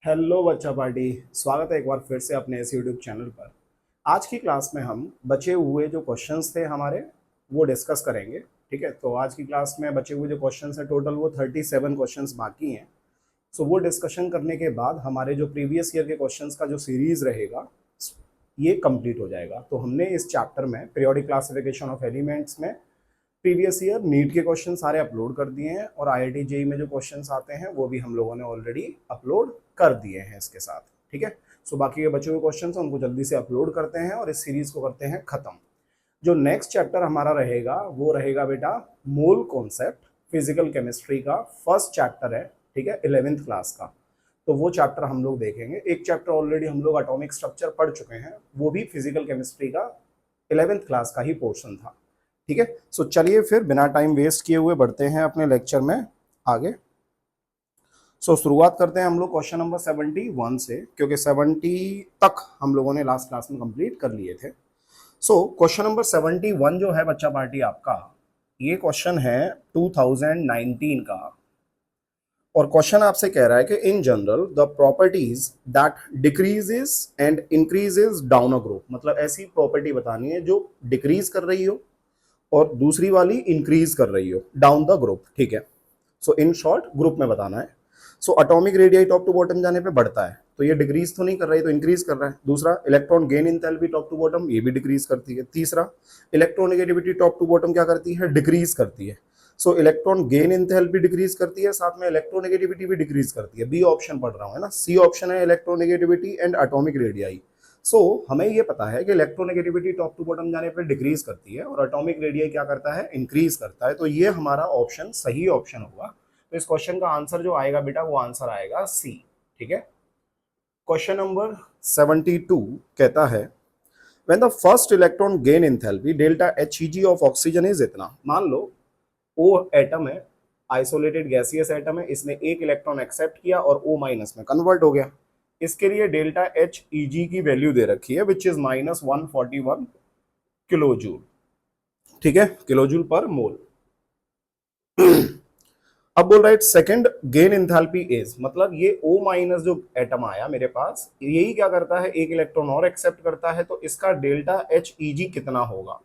Hello बच्चा party. स्वागत है एक बार फिर से अपने इस यूट्यूब चैनल पर। आज की क्लास में हम बचे हुए जो क्वेश्चंस थे हमारे वो डिस्कस करेंगे। ठीक है, तो आज की क्लास में बचे हुए जो क्वेश्चंस हैं टोटल वो 37 क्वेश्चंस बाकी हैं। सो वो डिस्कशन करने के बाद हमारे जो प्रीवियस ईयर के क्वेश्चंस का जो सीरीज रहेगा ये कंप्लीट हो जाएगा। तो हमने इस चैप्टर में पीरियोडिक क्लासिफिकेशन ऑफ एलिमेंट्स में प्रीवियस ईयर नीट के क्वेश्चन सारे अपलोड कर दिए हैं और आईआईटी जेई में जो क्वेश्चंस आते हैं वो भी हम लोगों ने ऑलरेडी अपलोड कर दिए हैं इसके साथ। ठीक है, सो बाकी के बचे हुए क्वेश्चंस उनको जल्दी से अपलोड करते हैं और इस सीरीज को करते हैं खत्म। जो नेक्स्ट चैप्टर हमारा रहेगा वो रहेगा बेटा मोल कॉन्सेप्ट, फिजिकल केमिस्ट्री का फर्स्ट चैप्टर है। ठीक है, 11th क्लास का। तो वो चैप्टर हम लोग देखेंगे। एक चैप्टर ऑलरेडी हम लोग एटॉमिक स्ट्रक्चर पढ़ चुके हैं, वो भी फिजिकल केमिस्ट्री का 11th क्लास का ही पोर्शन था। ठीक है, सो चलिए फिर बिना टाइम वेस्ट किए हुए बढ़ते हैं अपने लेक्चर में आगे। शुरुआत करते हैं हम लोग क्वेश्चन नंबर 71 से, क्योंकि 70 तक हम लोगों ने लास्ट क्लास में कंप्लीट कर लिए थे। क्वेश्चन नंबर 71 जो है बच्चा पार्टी आपका, ये क्वेश्चन है 2019 का। और क्वेश्चन आपसे कह रहा है कि in general the properties that decreases and increases down a group, मतलब ऐसी प्रॉपर्टी बतानी है जो डिक्रीज कर रही हो और दूसरी वाली इंक्रीज कर रही हो डाउन द ग्रुप। ठीक है, सो इन शॉर्ट ग्रुप में बताना है। So atomic radii top to bottom जाने पे बढ़ता है, तो ये डिक्रीज तो नहीं कर रही, तो इंक्रीज कर रहा है। दूसरा, electron gain enthalpy top to bottom, ये भी डिक्रीज करती है। तीसरा, इलेक्ट्रोनेगेटिविटी टॉप टू बॉटम क्या करती है, डिक्रीज करती है। सो इलेक्ट्रॉन गेन इंथैल्पी डिक्रीज करती है, साथ में इलेक्ट्रोनेगेटिविटी भी डिक्रीज करती है। बी ऑप्शन पढ़ रहा हूँ है ना, सी ऑप्शन है इलेक्ट्रोनेगेटिविटी एंड एटॉमिक रेडियाई। हमें ये पता है कि इलेक्ट्रोनेगेटिविटी टॉप टू बॉटम जाने पर डिक्रीज करती है और एटॉमिक रेडियाई क्या करता है, इंक्रीज करता है। तो ये हमारा ऑप्शन सही ऑप्शन होगा। तो इस क्वेश्चन का आंसर जो आएगा बेटा वो आंसर आएगा सी। ठीक है, क्वेश्चन नंबर 72 कहता है when the first electron gain enthalpy delta HEG of oxygen is इतना। मान लो ओ एटम है, आइसोलेटेड गैसियस एटम है, इसने एक इलेक्ट्रॉन एक्सेप्ट किया और O माइनस में कन्वर्ट हो गया। इसके लिए डेल्टा एच ई जी की वैल्यू दे रखी है विच इज -141 किलो जूल। ठीक है, किलो जूल पर मोल। अब बोल रहा है सेकंड गेन इंथैल्पी इज, मतलब ये O माइनस जो एटम आया मेरे पास, यही क्या करता है, एक इलेक्ट्रॉन और एक्सेप्ट करता है, तो इसका डेल्टा एच ई जी कितना होगा।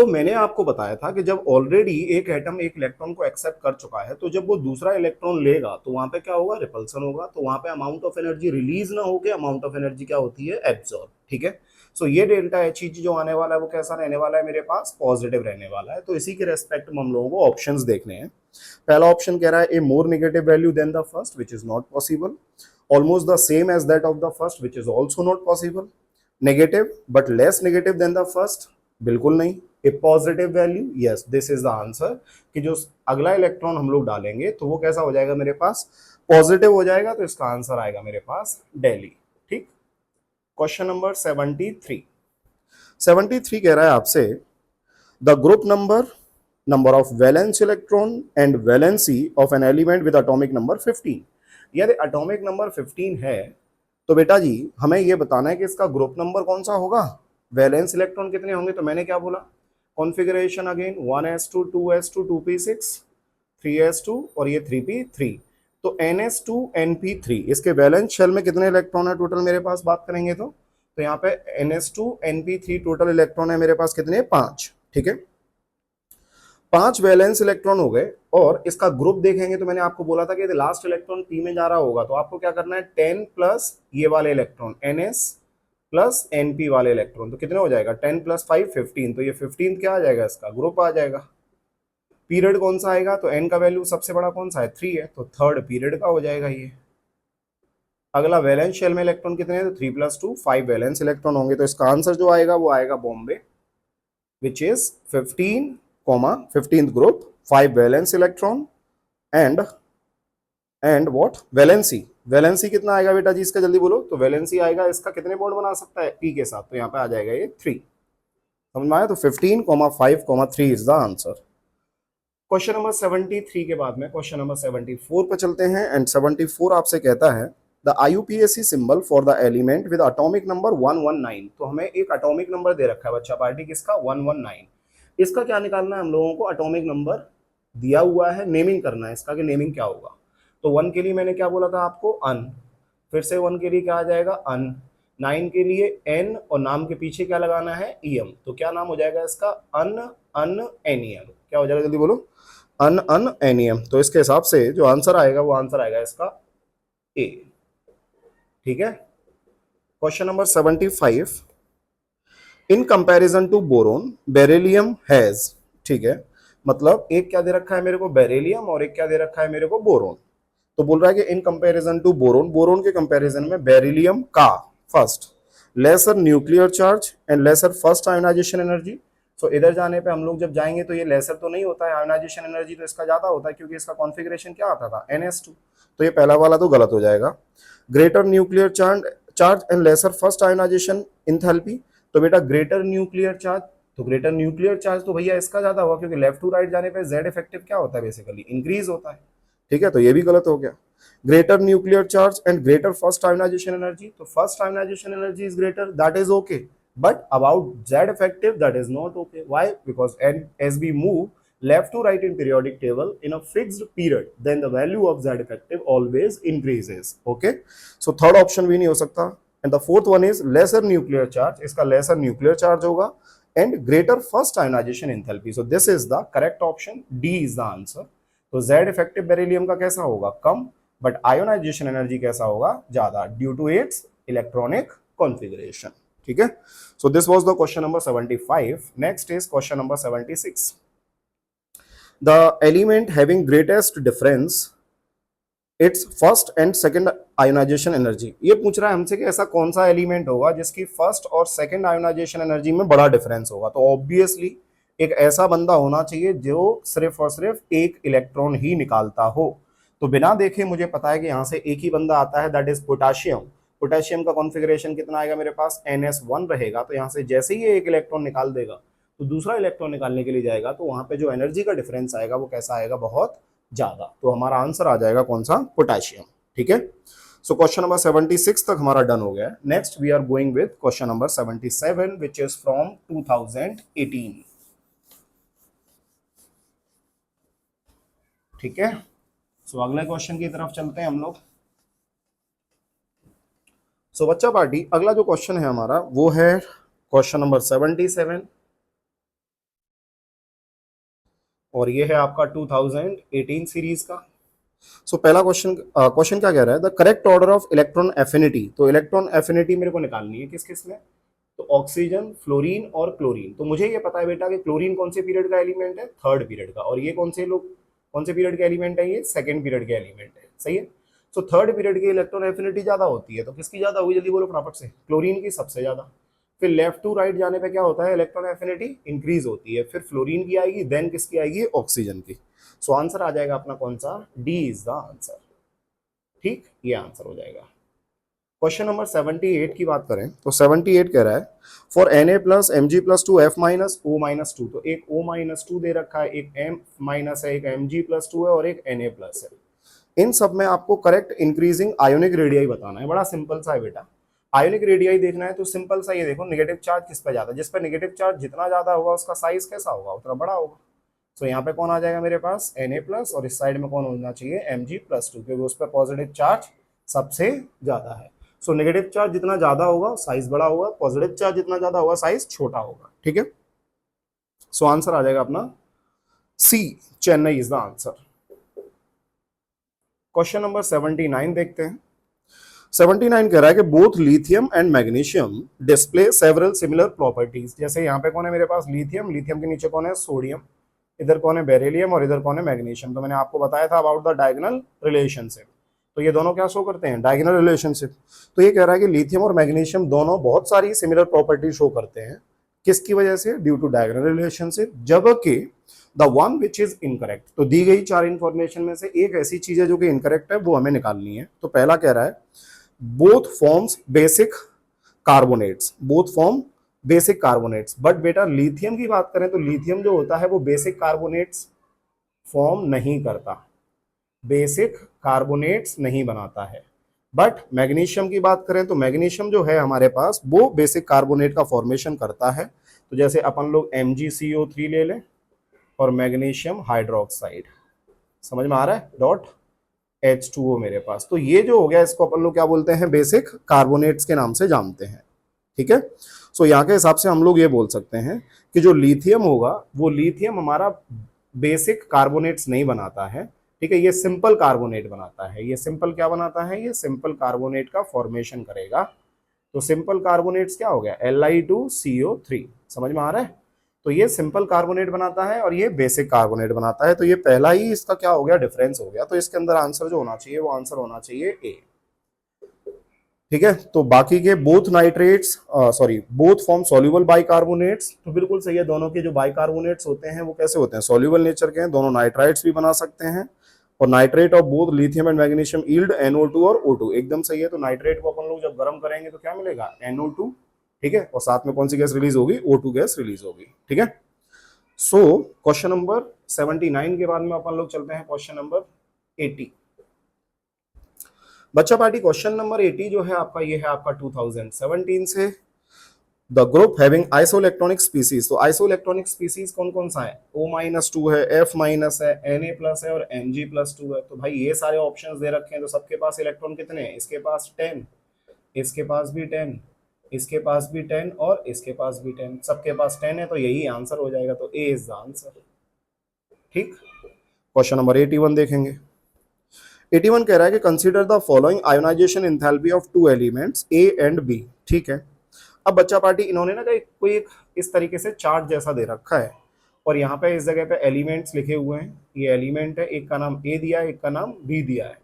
मैंने आपको बताया था कि जब ऑलरेडी एक एटम एक इलेक्ट्रॉन को एक्सेप्ट कर चुका है, तो जब वो दूसरा इलेक्ट्रॉन लेगा तो वहां पे क्या होगा, रिपल्सन होगा। तो वहां पे अमाउंट ऑफ एनर्जी रिलीज ना होकर अमाउंट ऑफ एनर्जी क्या होती है, एब्जॉर्ब। ठीक है, ये डेल्टा एच ई जो आने वाला है वो कैसा रहने वाला है, मेरे पास पॉजिटिव रहने वाला है। तो इसी के रेस्पेक्ट में हम लोगों को ऑप्शंस देखने हैं। पहला ऑप्शन कह रहा है a more negative value than the first which is not possible, almost the same as that of the first which is also not possible, negative but less negative than the first, बिल्कुल नहीं। A positive value, yes this is the answer, कि जो अगला electron हम लोग डालेंगे तो वो कैसा हो जाएगा, मेरे पास पॉजिटिव हो जाएगा। तो इसका आंसर आएगा मेरे पास दिल्ली। ठीक, क्वेश्चन नंबर 73 कह रहा है आपसे the group number of valence electron and valency of an element with atomic number 15। यदि एटॉमिक नंबर 15 है तो बेटा जी हमें यह बताना है कि इसका ग्रुप नंबर कौन सा होगा, वैलेंस इलेक्ट्रॉन कितने होंगे। तो मैंने क्या बोला, configuration again 1s2 2s2 2p6 3s2 और ये 3p3। तो ns2 np3, इसके वैलेंस शेल में कितने इलेक्ट्रॉन है टोटल मेरे पास, बात करेंगे तो यहाँ पे ns2 np3 टोटल इलेक्ट्रॉन है मेरे पास कितने, 5। ठीक है, 5 वैलेंस इलेक्ट्रॉन हो गए। और इसका ग्रुप देखेंगे तो मैंने आपको बोला था कि लास्ट इलेक्ट्रॉन p में जा रहा होगा, तो आपको क्या करना है, 10 प्लस ये वाले इलेक्ट्रॉन ns प्लस np वाले इलेक्ट्रॉन, तो कितने हो जाएगा, 10 प्लस 5 15। तो ये 15 क्या आ जाएगा, इसका ग्रुप आ जाएगा। पीरियड कौन सा आएगा, तो n का वैल्यू सबसे बड़ा कौन सा है, 3 है, तो थर्ड पीरियड का हो जाएगा ये। अगला वैलेंस शेल में इलेक्ट्रॉन कितने हैं, तो 3 + 2 5 वैलेंस इलेक्ट्रॉन होंगे। तो इसका आंसर जो आएगा वो आएगा Bombay which is 15, 15th group, 5 valence electron and what, valency कितना आएगा बेटा जी इसका, जल्दी बोलो। तो वैलेंसी आएगा इसका, कितने बॉन्ड बना सकता है, p के साथ, तो यहाँ पे आ जाएगा ये 3। समझ में आया, तो 15, 5, 3 is the answer. Question number 73 के बाद में क्वेश्चन नंबर 74 पे चलते हैं। एंड 74 आपसे कहता है the IUPAC symbol for the element with atomic number 119। तो हमें एक एटॉमिक नंबर दे रखा है बच्चा पार्टी, किसका, 119। इसका क्या निकालना है हम लोगों को, एटॉमिक नंबर दिया हुआ है, नेमिंग करना है इसका कि नेमिंग क्या होगा। तो 1 के लिए मैंने क्या बोला था आपको, अन, फिर से 1 के लिए क्या आ जाएगा, अन, 9 के लिए एन, और नाम के पीछे क्या लगाना है, ईएम, तो क्या नाम हो जाएगा इसका, अन अन एनियम, क्या हो जाएगा जल्दी बोलो, अन अन एनियम। तो इसके हिसाब से जो आंसर आएगा वो आंसर आएगा इसका ए। ठीक है, question number 75, in comparison to boron beryllium has, ठीक है, मतलब एक क्या दे रखा है मेरे को, बेरिलियम, और एक क्या दे रखा है मेरे को, बोरोन। तो बोल रहा है कि in comparison to boron, boron के कंपैरिजन में बेरिलियम का first lesser nuclear charge and lesser first ionisation energy. So इधर जाने पे हम लोग जब जाएंगे तो ये लेसर तो नहीं होता है, आयोनाइजेशन एनर्जी तो इसका ज्यादा होता है क्योंकि इसका कॉन्फ़िगरेशन क्या आता था, NS2, तो ये पहला वाला तो गलत हो जाएगा। Greater nuclear charge and lesser first ionisation enthalpy, तो बेटा ग्रेटर न्यूक्लियर चार्ज, तो ग्रेटर न्यूक्लियर चार्ज तो भैया इसका ज्यादा होगा क्योंकि लेफ्ट टू राइट जाने पे जेड इफेक्टिव क्या होता है, बेसिकली इंक्रीज होता है। ठीक है, तो ये भी गलत हो गया। Greater nuclear charge and greater first ionisation energy, तो first ionisation energy is greater, that is okay, but about Z effective that is not okay. Why? Because as we move left to right in periodic table in a fixed period, then the value of Z effective always increases. Okay, so third option भी नहीं हो सकता। And the fourth one is lesser nuclear charge, इसका lesser nuclear charge होगा, and greater first ionization enthalpy. So this is the correct option, D is the answer. तो Z effective beryllium का कैसा होगा, कम, but ionization energy कैसा होगा, ज्यादा, due to its electronic configuration. ठीक है, so this was the question number 75. Next is question number 76. The element having greatest difference its first and second ionization energy, ये पूछ रहा है हमसे कि ऐसा कौन सा एलिमेंट होगा जिसकी फर्स्ट और सेकंड आयोनाइजेशन एनर्जी में बड़ा डिफरेंस होगा। तो ऑब्वियसली एक ऐसा बंदा होना चाहिए जो सिर्फ और सिर्फ एक इलेक्ट्रॉन ही निकालता हो। तो बिना देखे मुझे पता है कि यहाँ से एक ही बंदा आता है, दैट इज पोटाशियम। पोटेशियम का कॉन्फ़िगरेशन कितना आएगा मेरे पास, NS1 रहेगा। तो यहाँ से जैसे ही ये एक इलेक्ट्रॉन निकाल देगा तो दूसरा इलेक्ट्रॉन निकालने के लिए जाएगा, तो वहां पे जो एनर्जी का डिफरेंस आएगा वो कैसा आएगा, बहुत ज्यादा। तो हमारा आंसर आ जाएगा कौन सा, पोटेशियम। ठीक है, सो क्वेश्चन नंबर 76 तक हमारा डन हो गया। Next we are going with question number 77 which is from 2018। ठीक है, सो अगले क्वेश्चन की तरफ चलते हैं हम लोग। सो बच्चा पार्टी, अगला जो क्वेश्चन है हमारा वो है क्वेश्चन नंबर 77, और ये है आपका 2018 सीरीज का। सो पहला क्वेश्चन क्या कह रहा है, the correct order of electron affinity. तो इलेक्ट्रॉन एफिनिटी मेरे को निकालनी है किस किस में, तो ऑक्सीजन, फ्लोरीन और क्लोरीन। तो मुझे ये पता है बेटा कि क्लोरीन कौन से पीरियड का एलिमेंट है, थर्ड पीरियड का, और ये कौन से पीरियड का एलिमेंट है, ये सेकंड पीरियड का एलिमेंट है। सही है, सो थर्ड पीरियड की इलेक्ट्रॉन एफिनिटी ज्यादा होती है, तो किसकी ज्यादा होगी, जल्दी बोलो फटाफट से, क्लोरीन की सबसे ज्यादा। फिर लेफ्ट टू राइट जाने पे क्या होता है, इलेक्ट्रॉन एफिनिटी इंक्रीज होती है, फिर फ्लोरीन की आएगी, देन किसकी आएगी, ऑक्सीजन की। सो आंसर आ जाएगा अपना कौन सा, डी इज द आंसर। ठीक, ये आंसर हो जाएगा। क्वेश्चन नंबर 78 की बात करें तो 78 कह रहा है for Na plus Mg plus 2 F minus O minus 2। तो एक O माइनस 2 दे रखा है, एक M माइनस है, एक Mg प्लस 2 है और एक Na प्लस है। इन सब में आपको करेक्ट इंक्रीजिंग आयोनिक रेडियाई बताना है। बड़ा सिंपल सा है बेटा, आयोनिक रेडियाई देखना है तो सिंपल सा ये देखो, नेगेटिव चार्ज किस पे ज्यादा, जिस पे नेगेटिव चार्ज जितना ज्यादा होगा उसका साइज कैसा होगा, उतना बड़ा होगा। तो यहाँ पे कौन आ जाएगा मेरे पास, Na प्लस, और इस साइड में कौन होना चाहिए, Mg प्लस 2, क्योंकि उस पर पॉजिटिव चार्ज सबसे ज्यादा है। सो नेगेटिव चार्ज जितना ज्यादा होगा साइज बड़ा होगा, पॉजिटिव चार्ज जितना ज्यादा होगा साइज छोटा होगा। ठीक है, सो आंसर आ जाएगा अपना C, Chennai is the answer. Question number 79 देखते हैं। 79 कह रहा है कि both lithium and magnesium display several similar properties. जैसे यहाँ पे कौन है मेरे पास, लिथियम, लिथियम के नीचे कौन है, सोडियम, इधर कौन है, बेरिलियम, और इधर कौन है, मैग्नीशियम। तो मैंने आपको बताया था अबाउट द डायगोनल रिलेशनशिप, तो ये दोनों क्या शो करते हैं, डायगोनल रिलेशनशिप। तो ये कह रहा है कि लिथियम और मैग्नीशियम दोनों बहुत सारी सिमिलर प्रॉपर्टी शो करते हैं, किसकी वजह से, ड्यू टू डायगोनल रिलेशनशिप, जबकि the one which is incorrect. तो दी गई चार इंफॉर्मेशन में से एक ऐसी चीज है जो कि इनकरेक्ट है, वो हमें निकालनी है। तो पहला कह रहा है both forms basic carbonates, both form basic carbonates. But बेटा लिथियम की बात करें तो लिथियम जो होता है वो बेसिक कार्बोनेट्स फॉर्म नहीं करता, बेसिक कार्बोनेट्स नहीं बनाता है। बट मैग्नीशियम की बात करें तो मैग्नीशियम जो है हमारे पास वो बेसिक कार्बोनेट का फॉर्मेशन करता है। तो जैसे अपन लोग MgCO3 ले लें और मैग्नीशियम हाइड्रोक्साइड, समझ में आ रहा है, डॉट। H2O मेरे पास। तो ये जो हो गया इसको अपन लोग क्या बोलते हैं, बेसिक कार्बोनेट्स के नाम से जानते हैं। ठीक है, सो यहाँ के हिसाब से हम लोग ये बोल सकते हैं कि जो लिथियम होगा वो लिथियम हमारा बेसिक कार्बोनेट्स नहीं बनाता है। ठीक है, ये सिंपल कार्बोनेट बनाता है। ये सिंपल क्या बनाता है, ये सिंपल कार्बोनेट का फॉर्मेशन करेगा। तो सिंपल कार्बोनेट्स क्या हो गया, Li2CO3। समझ में आ रहा है। तो ये सिंपल कार्बोनेट बनाता है और ये बेसिक कार्बोनेट बनाता है। तो ये पहला ही इसका क्या हो गया, डिफरेंस हो गया। तो इसके अंदर आंसर जो होना चाहिए वो आंसर होना चाहिए ए। ठीक है, तो बाकी के both nitrates sorry both form soluble bicarbonates, तो बिल्कुल सही है। दोनों के जो बाइकार्बोनेट्स होते हैं वो कैसे होते हैं, सॉल्युबल नेचर के हैं। दोनों नाइट्राइट्स भी बना सकते हैं। और nitrate of both lithium and magnesium yield NO2 और O2, एकदम सही है। तो नाइट्रेट को अपन लोग जब गर्म करेंगे तो क्या मिलेगा, NO2। ठीक है, और साथ में कौन सी गैस रिलीज होगी, O2 गैस रिलीज होगी। ठीक है, सो क्वेश्चन नंबर 79 के बाद में अपन लोग चलते हैं क्वेश्चन नंबर 80। बच्चा पार्टी क्वेश्चन नंबर 80 जो है आपका, ये है आपका 2017 से। The group having isoelectronic species, तो आइसोइलेक्ट्रॉनिक स्पीसीज कौन कौन सा है, O-2 है, F- है, Na+ है और Mg+2 है। तो भाई ये सारे ऑप्शंस दे रखे हैं, तो सबके पास इलेक्ट्रॉन कितने हैं, इसके पास 10, इसके पास भी 10, इसके पास भी 10 और इसके पास भी 10, सबके पास 10 है। तो यही आंसर हो जाएगा। तो ए इज द आंसर। ठीक, क्वेश्चन नंबर 81 देखेंगे। 81 कह रहा है कि consider the following ionisation enthalpy of two elements A and B. ठीक है, अब बच्चा पार्टी इन्होंने ना कोई एक इस तरीके से चार्ट जैसा दे रखा है और यहाँ पे इस जगह पे एलिमेंट्स लिखे हुए हैं। ये एलिमेंट है, एक का नाम ए दिया है, एक का नाम बी दिया है।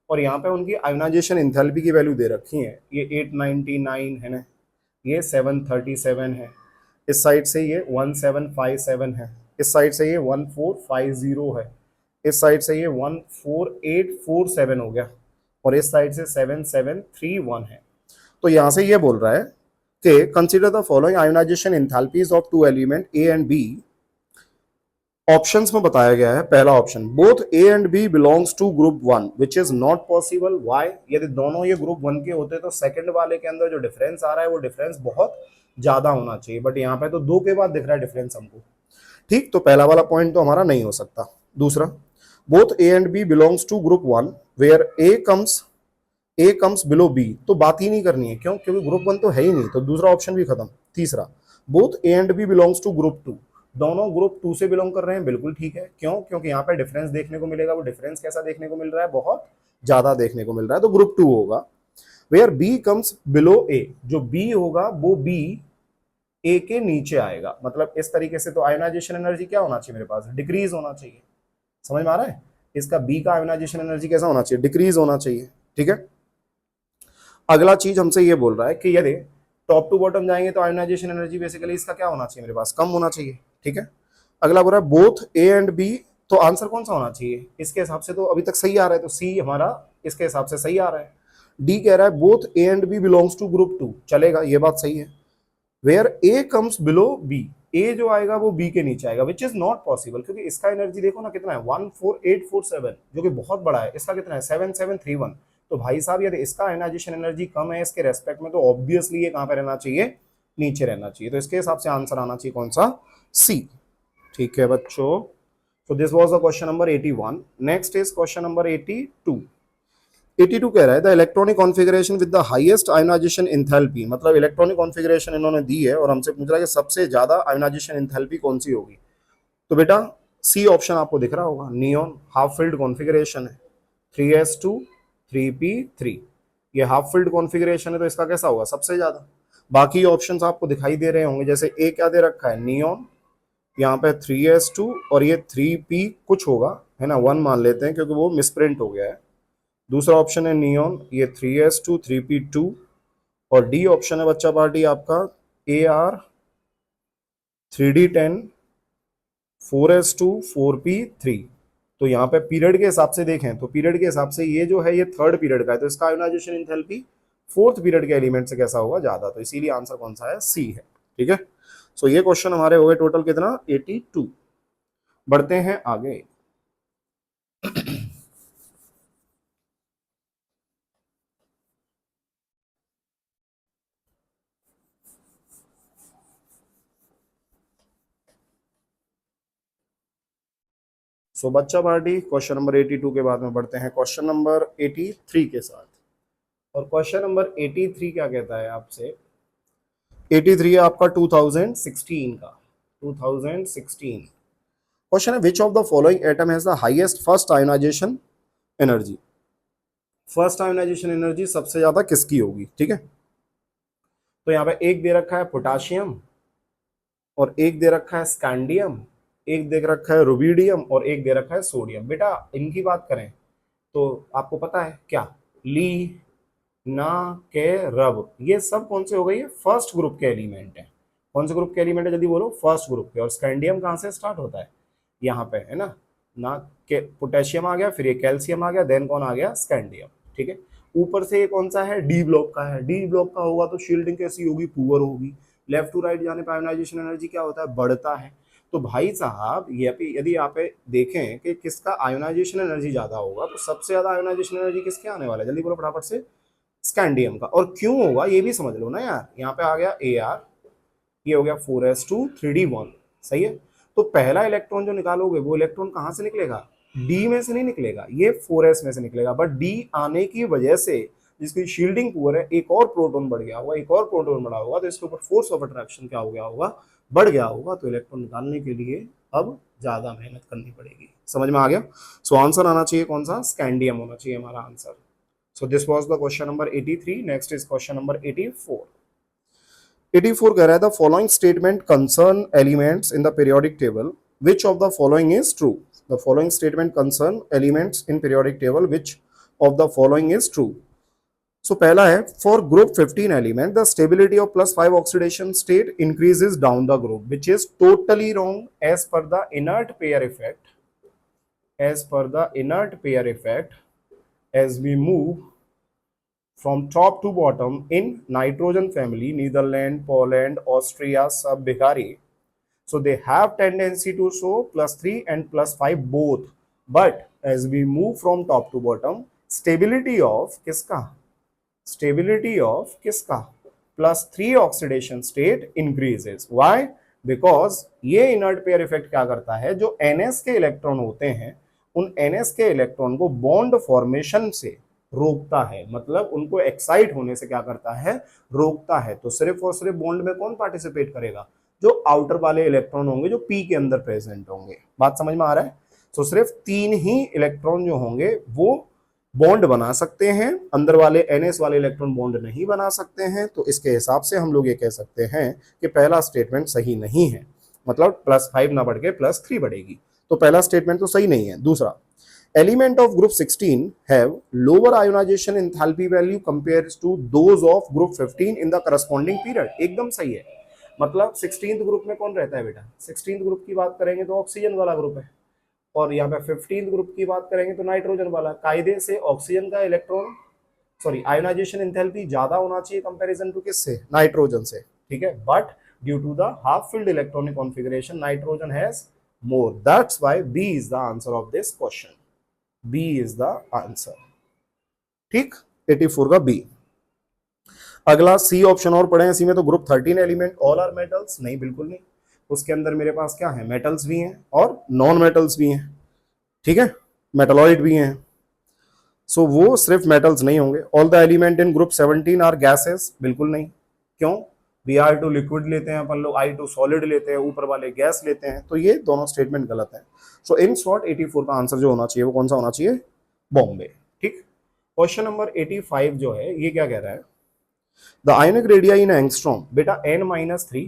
और यहाँ पे उनकी आयोनाइजेशन एंथैल्पी की वैल्यू दे रखी है। ये 899 है ना, ये 737 है, इस साइड से ये 1757 है, इस साइड से ये 1450 है, इस साइड से ये 14847 हो गया और इस साइड से 7731 है। तो यहां से ये बोल रहा है कि consider the following ionisation enthalpies of two element A and B. Options में बताया गया है, पहला option both A and B belongs to group 1 which is not possible. Why, यदि दोनों ये ग्रुप 1 के होते तो सेकंड वाले के अंदर जो डिफरेंस आ रहा है वो डिफरेंस बहुत ज्यादा होना चाहिए, बट यहाँ पे तो 2 के बाद दिख रहा है डिफरेंस हमको। ठीक, तो पहला वाला पॉइंट तो हमारा नहीं हो सकता। दूसरा, both A and B belongs to group 1 where A comes below B, तो बात ही नहीं करनी है, क्यों, क्योंकि ग्रुप 1 तो है ही नहीं, तो दूसरा ऑप्शन भी खत्म। तीसरा, both A and B belongs to group 2, दोनों ग्रुप 2 से बिलोंग कर रहे हैं, बिल्कुल ठीक है। क्यों, क्योंकि यहाँ पे डिफरेंस देखने को मिलेगा, वो डिफरेंस कैसा देखने को मिल रहा है, बहुत ज्यादा देखने को मिल रहा है, तो ग्रुप 2 होगा। वेयर बी कम्स बिलो ए, जो बी होगा वो बी ए के नीचे आएगा, मतलब इस तरीके से। तो आयोनाइजेशन एनर्जी क्या होना चाहिए मेरे पास, डिक्रीज होना चाहिए। समझ में आ रहा है, इसका बी का आयोनाइजेशन एनर्जी कैसा होना चाहिए, डिक्रीज होना चाहिए। ठीक है, अगला चीज हमसे ये बोल रहा है कि यदि टॉप टू बॉटम जाएंगे तो आयोनाइजेशन एनर्जी बेसिकली इसका क्या होना चाहिए मेरे पास, कम होना चाहिए। ठीक है, अगला बोल रहा है बोथ ए एंड बी, तो आंसर कौन सा होना चाहिए, इसके हिसाब से तो अभी तक सही आ रहा है, तो सी हमारा इसके हिसाब से सही आ रहा है। डी कह रहा है both A and B belongs to group 2, चलेगा, ये बात सही है। Where A comes below B, A जो आएगा वो बी के नीचे आएगा, विच इज नॉट पॉसिबल, क्योंकि इसका एनर्जी देखो ना कितना है, 14847, जो कि बहुत बड़ा है। इसका कितना है, 7731। तो भाई साहब यदि इसका आयोनाइजेशन एनर्जी कम है इसके रेस्पेक्ट में, तो ऑब्वियसली ये कहां पे रहना चाहिए, नीचे रहना चाहिए। तो इसके हिसाब से आंसर आना चाहिए कौन सा, सी। ठीक है बच्चों, so this was the question number 81. Next is question number 82. 82 कह रहा है the electronic configuration with the highest ionisation enthalpy, मतलब इलेक्ट्रॉनिक कॉन्फ़िगरेशन इन्होंने दी है और हमसे पूछ रहा है कि सबसे ज्यादा आयोनाइजेशन एंथैल्पी कौन सी होगी। तो बेटा सी ऑप्शन आपको दिख रहा होगा, नियॉन हाफ फील्ड कॉन्फ़िगरेशन है, 3s2 3p3, ये हाफ फील्ड कॉन्फ़िगरेशन है, तो इसका कैसा होगा, सबसे ज्यादा। बाकी ऑप्शंस आपको दिखाई दे रहे होंगे, जैसे ए क्या दे रखा है, नियॉन, यहाँ पे 3s2 और ये 3p कुछ होगा, है ना, 1 मान लेते हैं क्योंकि वो मिसप्रिंट हो गया है। दूसरा ऑप्शन है नियॉन, ये 3s2 3p2, और डी ऑप्शन है बच्चा पार्टी आपका AR 3d10 4s2 4p3। तो यहाँ पे पीरियड के हिसाब से देखें तो पीरियड के हिसाब से ये जो है ये थर्ड पीरियड का है, तो इसका आयोनाइजेशन एंथैल्पी फोर्थ पीरियड के एलिमेंट से कैसा होगा, ज्यादा, तो इसीलिए आंसर कौन सा है, सी है। ठीक है, सो ये क्वेश्चन हमारे हो गए टोटल कितना, 82। बढ़ते हैं आगे। सो बच्चा पार्टी क्वेश्चन नंबर 82 के बाद में बढ़ते हैं क्वेश्चन नंबर 83 के साथ। और क्वेश्चन नंबर 83 क्या कहता है आपसे, 83 है आपका 2016 का, 2016 क्वेश्चन है, which of the following atom has the highest first ionisation energy. First ionisation energy सबसे ज्यादा किसकी होगी, ठीक है। तो यहाँ पे एक दे रखा है पोटाशियम, और एक दे रखा है स्कैंडियम, एक दे रखा है रुबिडियम, और एक दे रखा है सोडियम। बेटा इनकी बात करें तो आपको पता है क्या, ली, ना, के, रब, ये सब कौन से हो गई है, फर्स्ट ग्रुप के एलिमेंट है। कौन से ग्रुप के एलिमेंट है जल्दी बोलो, फर्स्ट ग्रुप के। और स्कैंडियम कहाँ से स्टार्ट होता है, यहाँ पे है ना के पोटेशियम आ गया, फिर ये कैल्शियम आ गया, देन कौन आ गया, स्कैंडियम, ठीक है। ऊपर से ये कौन सा है, डी ब्लॉक का है। डी ब्लॉक का होगा तो शील्डिंग कैसी होगी, पुअर होगी। लेफ्ट टू राइट जाने पर आयोनाइजेशन एनर्जी क्या होता है, बढ़ता है। तो भाई साहब यदि आप देखें कि किसका आयोनाइजेशन एनर्जी ज्यादा होगा, तो सबसे ज्यादा आयोनाइजेशन एनर्जी किसके आने वाला है, जल्दी बोलो फटाफट से, स्कैंडियम का। और क्यों होगा ये भी समझ लो ना यार, यहाँ पे आ गया Ar, ये हो गया 4s2 3d1, सही है। तो पहला इलेक्ट्रॉन जो निकालोगे वो इलेक्ट्रॉन कहाँ से निकलेगा, डी में से नहीं निकलेगा, ये 4s में से निकलेगा। बट डी आने की वजह से जिसकी शील्डिंग पुअर है, एक और प्रोटॉन बढ़ गया होगा, एक और प्रोटॉन बढ़ा होगा, तो इसके ऊपर फोर्स ऑफ अट्रैक्शन क्या हो गया होगा, बढ़ गया होगा। तो इलेक्ट्रॉन निकालने के लिए अब ज्यादा मेहनत करनी पड़ेगी। समझ में आ गया। सो आंसर आना चाहिए कौन सा, स्कैंडियम होना चाहिए हमारा answer. So this was the question number 83. Next is question number 84. 84 कह रहा है, the following statement concern elements in the periodic table. Which of the following is true? The following statement concern elements in periodic table. Which of the following is true? So पहला है, for group 15 element, the stability of +5 oxidation state increases down the group, which is totally wrong as per the inert pair effect. As per the inert pair effect, as we move from top to bottom in nitrogen family, Netherlands, Poland, Austria, sub-Bihari, so they have tendency to show +3 and +5 both. But as we move from top to bottom, stability of किसका, stability of किसका, +3 oxidation state increases. Why? Because ये inert pair effect क्या करता है, जो NS के electron होते हैं उन NS के इलेक्ट्रॉन को बॉन्ड फॉर्मेशन से रोकता है। मतलब उनको एक्साइट होने से क्या करता है, रोकता है। तो सिर्फ और सिर्फ बॉन्ड में कौन पार्टिसिपेट करेगा, जो आउटर वाले इलेक्ट्रॉन होंगे, जो पी के अंदर प्रेजेंट होंगे। बात समझ में आ रहा है। तो सिर्फ 3 ही इलेक्ट्रॉन जो होंगे वो बॉन्ड बना सकते हैं, अंदर वाले NS वाले इलेक्ट्रॉन बॉन्ड नहीं बना सकते हैं। तो इसके हिसाब से हम लोग ये कह सकते हैं कि पहला स्टेटमेंट सही नहीं है। मतलब +5 ना बढ़ के +3 बढ़ेगी, तो पहला स्टेटमेंट तो सही नहीं है। दूसरा, element of group 16 have lower ionization enthalpy value compared to those of group 15 in the corresponding period। एकदम सही है। मतलब 16th ग्रुप में कौन रहता है बेटा, 16th ग्रुप की बात करेंगे तो ऑक्सीजन वाला ग्रुप है, और यहाँ पे 15th ग्रुप की बात करेंगे तो नाइट्रोजन वाला। कायदे से ऑक्सीजन का इलेक्ट्रॉन आयोनाइजेशन एंथैल्पी ज्यादा होना चाहिए कंपैरिजन टू किससे, नाइट्रोजन से, ठीक है। But due to the half filled electronic configuration, nitrogen has more. That's why B is the answer of this question. B is the answer. ठीक, 84 का B। अगला सी ऑप्शन और पढ़े, इसी में तो group 13 element all are metals, नहीं बिल्कुल नहीं। उसके अंदर मेरे पास क्या है, मेटल्स भी हैं और नॉन मेटल्स भी हैं, ठीक है, मेटलॉइड भी हैं। सो वो सिर्फ मेटल्स नहीं होंगे। All the element in group 17 are gases, बिल्कुल नहीं। क्यों, Br2 लिक्विड लेते हैं अपन लोग, I2 सॉलिड लेते हैं, ऊपर वाले गैस लेते हैं। तो ये दोनों स्टेटमेंट गलत है। सो इन शॉर्ट 84 का आंसर जो होना चाहिए वो कौन सा होना चाहिए, बॉम्बे। ठीक। क्वेश्चन नंबर 85 जो है ये क्या कह रहा है, the ionic radii in angstrom. बेटा n-3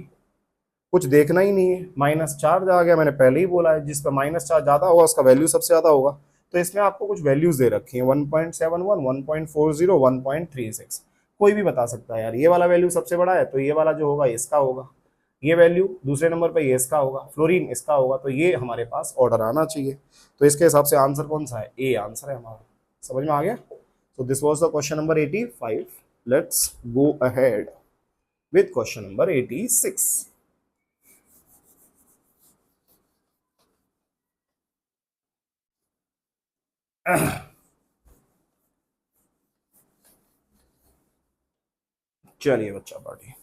कुछ देखना ही नहीं है, -4 आ गया, मैंने पहले ही बोला है, जिस पर -4 ज्यादा होगा उसका वैल्यू सबसे ज्यादा होगा। तो इसमें आपको कुछ वैल्यूज दे रखी है, 1.71, 1.40, 1.36। कोई भी बता सकता है यार, ये वाला वैल्यू सबसे बड़ा है तो ये वाला जो होगा इसका होगा, ये वैल्यू दूसरे नंबर पे ये इसका होगा, फ्लोरीन इसका होगा। तो ये हमारे पास ऑर्डर आना चाहिए। तो इसके हिसाब से आंसर कौन सा है, ए आंसर है हमारा। समझ में आ गया। So this was the question number 85. Let's go ahead with question number 86. चलिए बच्चा पार्टी,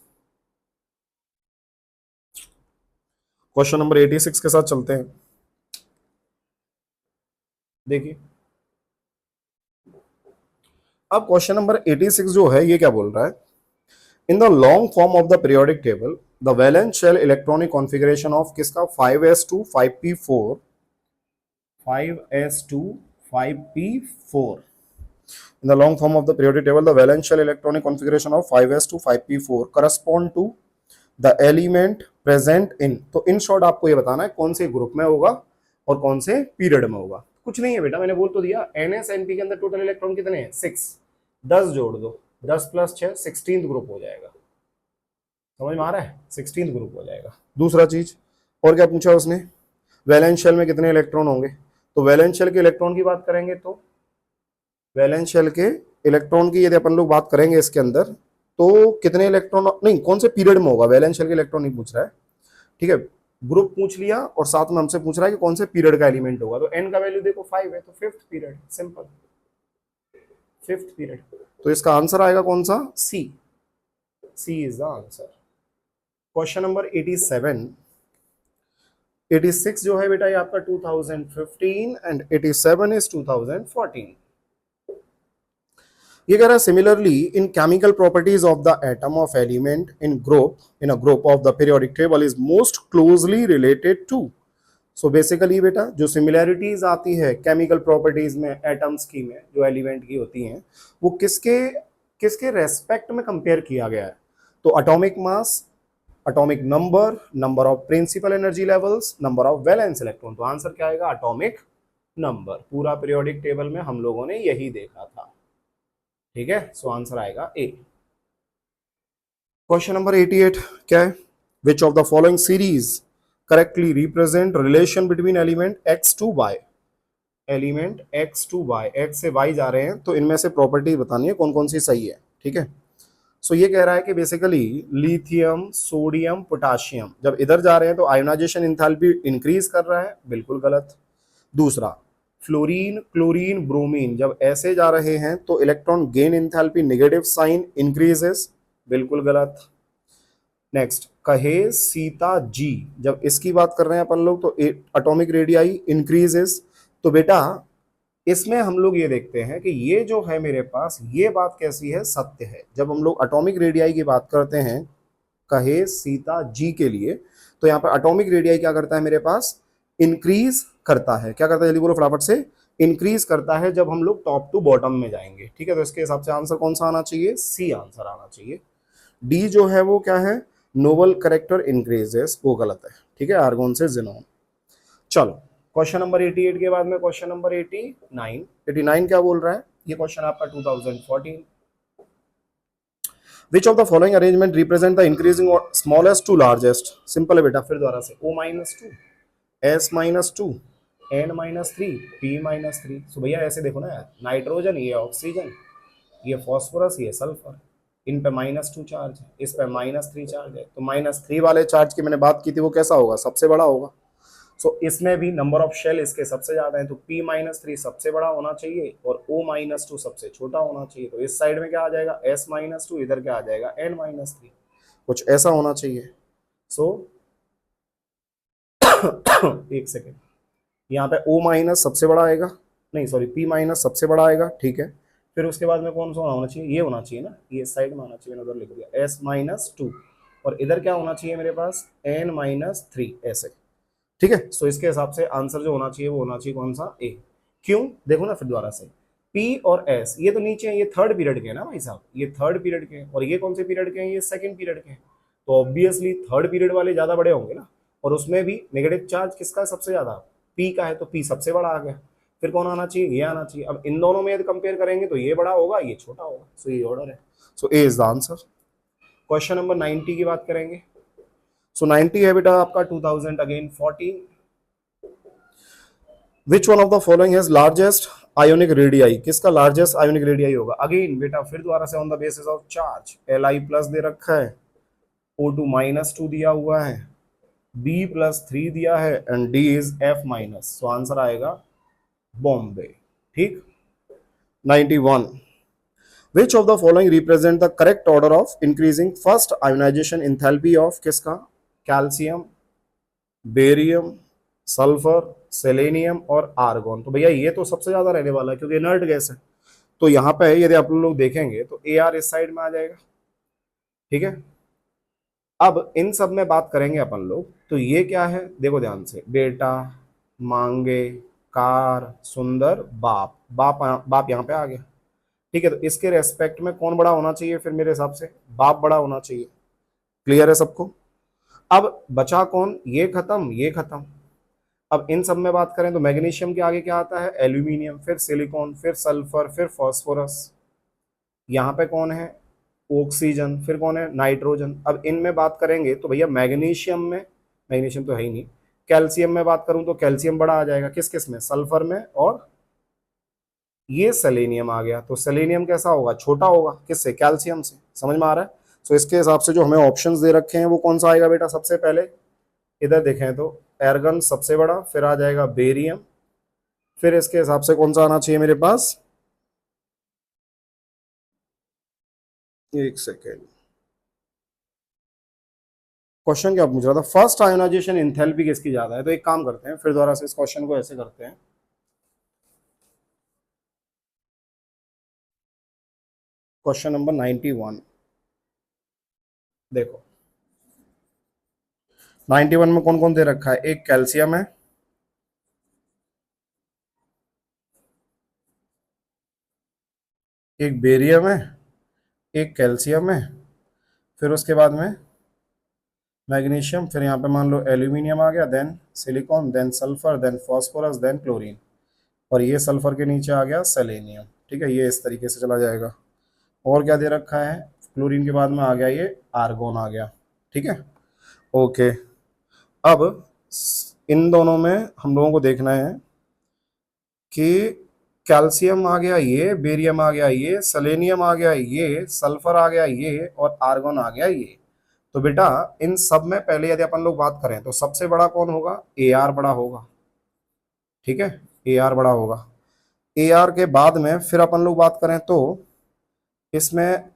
क्वेश्चन नंबर 86 के साथ चलते हैं। देखिए अब क्वेश्चन नंबर 86 जो है ये क्या बोल रहा है, in the long form of the periodic table the valence shell electronic configuration of किसका 5s2 5p4 5s2 5p4 in the long form of the periodic table the valence shell electronic configuration of 5s2 5p4 correspond to the element present in। तो in short आपको ये बताना है कौन से group में होगा और कौन से पीरियड में होगा। कुछ नहीं है बेटा, मैंने बोल तो दिया NS&P के अंदर टोटल इलेक्ट्रॉन कितने हैं 6, 10 जोड़ दो, 10 + 6 16th ग्रुप हो जाएगा। समझ में आ रहा है, 16th ग्रुप हो जाएगा। दूसरा चीज और क्या पूछा उसने, वैलेंस शेल में कितने इलेक्ट्रॉन होंगे। तो वैलेंस शेल के इलेक्ट्रॉन की बात करेंगे तो वैलेंस शेल के इलेक्ट्रॉन की यदि अपन लोग बात करेंगे इसके अंदर तो कितने इलेक्ट्रॉन, नहीं कौन से पीरियड में होगा, वैलेंस शेल के इलेक्ट्रॉन नहीं पूछ रहा है, ठीक है। ग्रुप पूछ लिया और साथ में हमसे पूछ रहा है कि कौन से पीरियड का एलिमेंट होगा। तो n का वैल्यू देखो 5 है तो 5th period, simple 5th period. तो इसका आंसर आएगा कौन सा, C, C is the answer. Question number 87 86 जो है बेटा ये आपका 2015 एंड 87 इज 2014। ये कह रहा है similarly in chemical properties of the atom of element in a group of the periodic table is most closely related to. So basically बेटा जो सिमिलैरिटीज आती है केमिकल प्रॉपर्टीज में एटम्स की में जो एलिमेंट की होती हैं वो किसके किसके रेस्पेक्ट में कंपेयर किया गया है। तो atomic mass, atomic number, number of principal energy levels, number of valence electron. तो आंसर क्या आएगा, एटॉमिक नंबर। पूरा पीरियोडिक टेबल में हम लोगों ने यही देखा था, ठीक है। सो आंसर आएगा ए। क्वेश्चन नंबर 88 क्या है, which of the following series correctly represent relation between element x to y। Element x to y, x से y जा रहे हैं तो इनमें से प्रॉपर्टी बतानी है कौन कौन सी सही है, ठीक है। सो ये कह रहा है कि बेसिकली लिथियम, सोडियम, पोटाशियम जब इधर जा रहे हैं तो आयोनाइजेशन इंथैल्पी इंक्रीज कर रहा है, बिल्कुल गलत। दूसरा फ्लोरीन, क्लोरीन, ब्रोमीन जब ऐसे जा रहे हैं तो electron gain enthalpy negative sign increases, बिल्कुल गलत। नेक्स्ट कहे सीता जी, जब इसकी बात कर रहे हैं अपन लोग तो एटॉमिक रेडियाई इंक्रीजेस। तो बेटा इसमें हम लोग ये देखते हैं कि ये जो है मेरे पास ये बात कैसी है, सत्य है। जब हम लोग एटॉमिक रेडियाई की बात करते हैं कहे सीता जी के लिए तो यहाँ पर एटॉमिक रेडियाई क्या करता है मेरे पास, इंक्रीज करता है। क्या करता है, जल्दी बोलो फटाफट से, इंक्रीज करता है जब हम लोग टॉप टू बॉटम में जाएंगे, ठीक है। तो इसके हिसाब से आंसर कौन सा आना चाहिए, सी आंसर आना चाहिए। डी जो है वो क्या है, नोबल करेक्टर इंक्रीजेस, वो गलत है, ठीक है, आर्गोन से जिनोन। चलो क्वेश्चन नंबर 88 के बाद में क्वेश्चन नंबर 89। 89 क्या बोल रहा है, ये क्वेश्चन आपका 2014। Which of the following arrangement represent the increasing smallest to largest. Simple है बेटा, फिर दोबारा से O-2 S-2 N-3 P-3। सो भैया ऐसे देखो ना यार, नाइट्रोजन ये ऑक्सीजन, ये फॉस्फोरस ये सल्फर, इन पे -2 चार्ज है, इस पे -3 चार्ज है। तो -3 वाले चार्ज की मैंने बात की थी वो कैसा होगा, सबसे बड़ा होगा। सो इसमें भी नंबर ऑफ शेल इसके सबसे ज्यादा है तो P-3 सबसे बड़ा होना चाहिए और O-2 सबसे छोटा होना चाहिए। तो इस साइड में क्या आ जाएगा S-2, इधर क्या आ जाएगा N-3, कुछ ऐसा होना चाहिए। सो एक सेकेंड, यहाँ पे O- सबसे बड़ा आएगा, नहीं सॉरी P- सबसे बड़ा आएगा, ठीक है। फिर उसके बाद में कौन सा होना चाहिए, ये होना चाहिए ना, ये साइड में आना चाहिए, मैंने उधर लिख दिया S-2 और इधर क्या होना चाहिए मेरे पास N-3 ऐसे, ठीक है। सो इसके हिसाब से आंसर जो होना चाहिए वो होना चाहिए कौन सा, ए। क्यों, देखो ना फिर दोबारा से, P और S ये तो नीचे है, ये थर्ड पीरियड के हैं ना भाई साहब, ये थर्ड पीरियड के हैं और ये कौन से पीरियड के हैं, ये सेकंड पीरियड के हैं। तो ऑब्वियसली थर्ड पीरियड वाले ज्यादा बड़े होंगे ना, और उसमें भी नेगेटिव चार्ज किसका है सबसे ज्यादा, P का है, तो P सबसे बड़ा आ गया। फिर कौन आना चाहिए, ये आना चाहिए। अब इन दोनों में यदि कंपेयर करेंगे तो ये बड़ा होगा ये छोटा होगा। सो ये ऑर्डर है, so A is the answer. Question number 90 की बात करेंगे। सो 90 है बेटा आपका 2000 again 14। Which one of the following has largest ionic radii, किसका लार्जेस्ट आयोनिक रेडियाई होगा। अगेन बेटा फिर दोबारा से on the basis of charge, Li+ दे रखा है, O2-2 दिया हुआ है, B+3 दिया है and D is F-। So answer आएगा बॉम्बे, ठीक। 91 which of the following represent the correct order of increasing first ionisation enthalpy of किसका, कैल्शियम, बेरियम, सल्फर, सेलेनियम और आर्गोन। तो भैया ये तो सबसे ज्यादा रहने वाला है क्योंकि इनर्ट गैस है। तो यहाँ पे यदि आप लोग देखेंगे तो Ar इस साइड में आ जाएगा। ठीक है, अब इन सब में बात करेंगे अपन लोग। तो ये क्या है, देखो ध्यान से, बेटा, मांगे, कार, सुंदर, बाप। बाप यहाँ पे आ गया। ठीक है, तो इसके रेस्पेक्ट में कौन बड़ा होना चाहिए फिर मेरे हिसाब से? बाप बड़ा होना चाहिए। क्लियर है सबको? अब बचा कौन? ये खत्म, ये खत्म। अब इन सब में बात करें तो मैग्नीशियम के आगे क्या आता है? एल्यूमिनियम, फिर सिलिकॉन, फिर सल्फर, फिर फास्फोरस। यहाँ पे कौन है? ऑक्सीजन, फिर कौन है? नाइट्रोजन। अब इनमें बात करेंगे तो भैया मैग्नीशियम में, मैग्नीशियम तो है ही नहीं। कैल्शियम में बात करूं तो कैल्शियम बड़ा आ जाएगा। किस किस में? सल्फर में। और ये सेलेनियम आ गया। तो सेलेनियम कैसा होगा? छोटा होगा। किससे? कैल्शियम से। समझ में आ रहा है? तो इसके हिसाब से जो हमें ऑप्शंस दे रखे हैं वो कौन सा आएगा बेटा? सबसे पहले इधर देखें तो एर्गन सबसे बड़ा, फिर आ जाएगा बेरियम, फिर इसके हिसाब से कौन सा आना चाहिए मेरे पास? एक सेकेंड, क्वेश्चन क्या पूछ रहा था? फर्स्ट आयोनाइजेशन इंथैल्पी किसकी ज्यादा है? तो एक काम करते हैं, फिर दोबारा से इस क्वेश्चन को ऐसे करते हैं। क्वेश्चन नंबर 91 देखो, 91 में कौन कौन दे रखा है? एक कैल्शियम है, एक बेरियम है, एक कैल्शियम है, फिर उसके बाद में मैग्नीशियम, फिर यहाँ पे मान लो एल्यूमिनियम आ गया, then silicon, then sulphur, then phosphorus, then chlorine, और ये सल्फर के नीचे आ गया सेलेनियम। ठीक है, ये इस तरीके से चला जाएगा। और क्या दे रखा है? क्लोरीन के बाद में आ गया ये आर्गोन आ गया। ठीक है, ओके। अब इन दोनों में हम लोगों को देखना है कि कैल्शियम आ गया ये, बेरियम आ गया ये, सेलेनियम आ गया ये, सल्फर आ गया ये, और आर्गोन आ गया ये। तो बेटा इन सब में पहले यदि अपन लोग बात करें तो सबसे बड़ा कौन होगा? Ar बड़ा होगा। ठीक है, Ar बड़ा होगा। Ar के बाद में फिर अपन लोग बात करें तो इसमें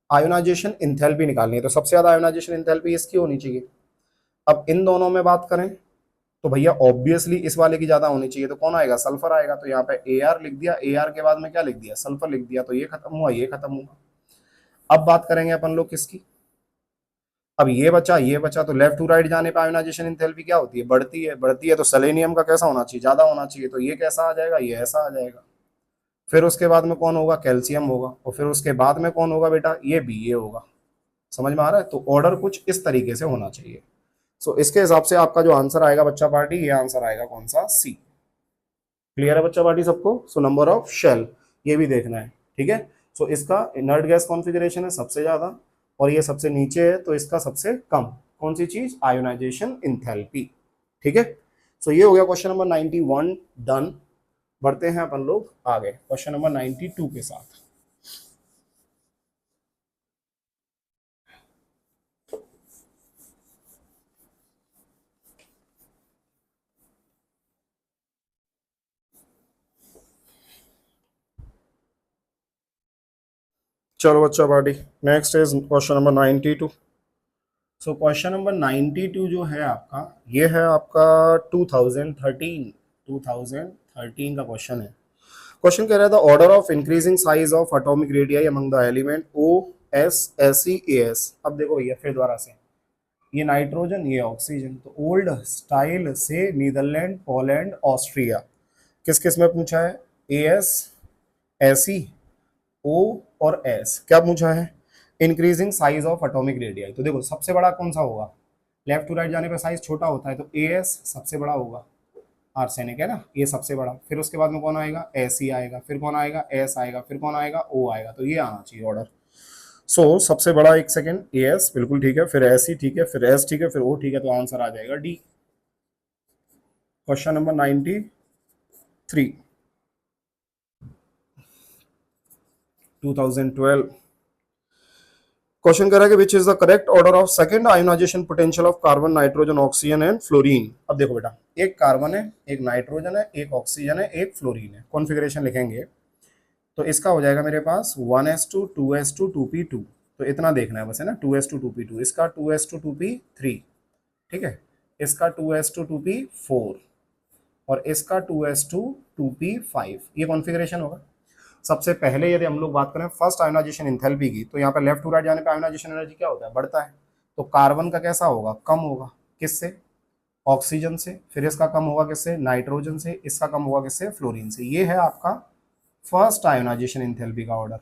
आयोनाइजेशन इंथैल्पी निकालनी है, तो सबसे ज्यादा आयोनाइजेशन इंथैल्पी इसकी होनी चाहिए। अब इन दोनों में बात करें तो भैया ऑब्वियसली इस वाले की ज्यादा होनी चाहिए, तो कौन आएगा? सल्फर आएगा। तो यहाँ पे Ar लिख दिया, Ar के बाद में क्या लिख दिया? सल्फर लिख दिया। तो ये खत्म हुआ, ये खत्म हुआ। अब बात करेंगे अपन लोग किसकी? अब ये बचा, ये बचा, तो लेफ्ट टू राइट जाने पे आयोनाइजेशन इंथैल्पी क्या होती है? बढ़ती है। बढ़ती है तो सेलेनियम का कैसा होना चाहिए? ज्यादा होना चाहिए। तो ये कैसा आ जाएगा? ये ऐसा आ जाएगा। फिर उसके बाद में कौन होगा? कैल्शियम होगा। और फिर उसके बाद में कौन होगा बेटा? ये Ba होगा। समझ में आ रहा है? तो ऑर्डर कुछ इस तरीके से होना चाहिए। सो इसके हिसाब से आपका जो आंसर आएगा बच्चा पार्टी, ये आंसर आएगा कौन सा? सी। क्लियर है बच्चा पार्टी सबको? सो नंबर ऑफ शेल ये भी देखना है। ठीक है, सो इसका इनर्ट गैस कॉन्फ़िगरेशन है सबसे ज्यादा, और ये सबसे नीचे है तो इसका सबसे कम। कौन सी चीज? Ionisation enthalpy. ठीक है, सो ये हो गया क्वेश्चन नंबर 91 डन। बढ़ते हैं अपन लोग आगे क्वेश्चन नंबर 92 के साथ। चलो बच्चा party, next is question number 92। So question number 92 जो है आपका, ये है आपका 2013 2013 का क्वेश्चन है। क्वेश्चन कह रहा था order of increasing size of atomic radii among the element O S S C A S. अब देखो भैया फिर दोबारा से, ये नाइट्रोजन, ये ऑक्सीजन, तो ओल्ड स्टाइल से नीदरलैंड, पोलैंड, ऑस्ट्रिया, किस किस में पूछा है? ए एस, एसी, ओ और एस। क्या पूछा है? Increasing size of atomic radii. तो देखो सबसे बड़ा कौन सा होगा? लेफ्ट टू राइट जाने पर साइज छोटा होता है, तो ए एस सबसे बड़ा होगा। आर्सेनिक है ना, ये सबसे बड़ा। फिर उसके बाद में कौन आएगा? एस ई आएगा, फिर कौन आएगा? एस आएगा, फिर कौन आएगा? ओ आएगा। तो ये आना चाहिए ऑर्डर। सो सबसे बड़ा, एक सेकेंड, ए एस बिल्कुल ठीक है, फिर एस ई ठीक है, फिर एस ठीक है, फिर ओ ठीक है, तो आंसर आ जाएगा डी। Question number 93 2012। क्वेश्चन कह रहा है कि which is the correct order of second ionization potential of carbon, nitrogen, oxygen and fluorine. अब देखो बेटा, एक कार्बन है, एक नाइट्रोजन है, एक ऑक्सीजन है, एक फ्लोरीन है। कॉन्फ़िगरेशन लिखेंगे तो इसका हो जाएगा मेरे पास 1s2 2s2 2p2। तो इतना देखना है बस, है ना, 2s2 2p2, इसका 2s2 2p3। ठीक है, इसका 2s2 2p4, और इसका 2s2 2p5, ये कॉन्फ़िगरेशन होगा। सबसे पहले यदि हम लोग बात करें फर्स्ट आयोनाइजेशन एंथैल्पी की, तो यहाँ पे लेफ्ट टू राइट जाने पे आयोनाइजेशन एनर्जी क्या होता है, बढ़ता है। तो कार्बन का कैसा होगा, कम होगा, किससे, ऑक्सीजन से। फिर इसका कम होगा किससे, नाइट्रोजन से। इसका कम होगा किससे, फ्लोरीन से। ये है आपका फर्स्ट आयोनाइजेशन एंथैल्पी का ऑर्डर,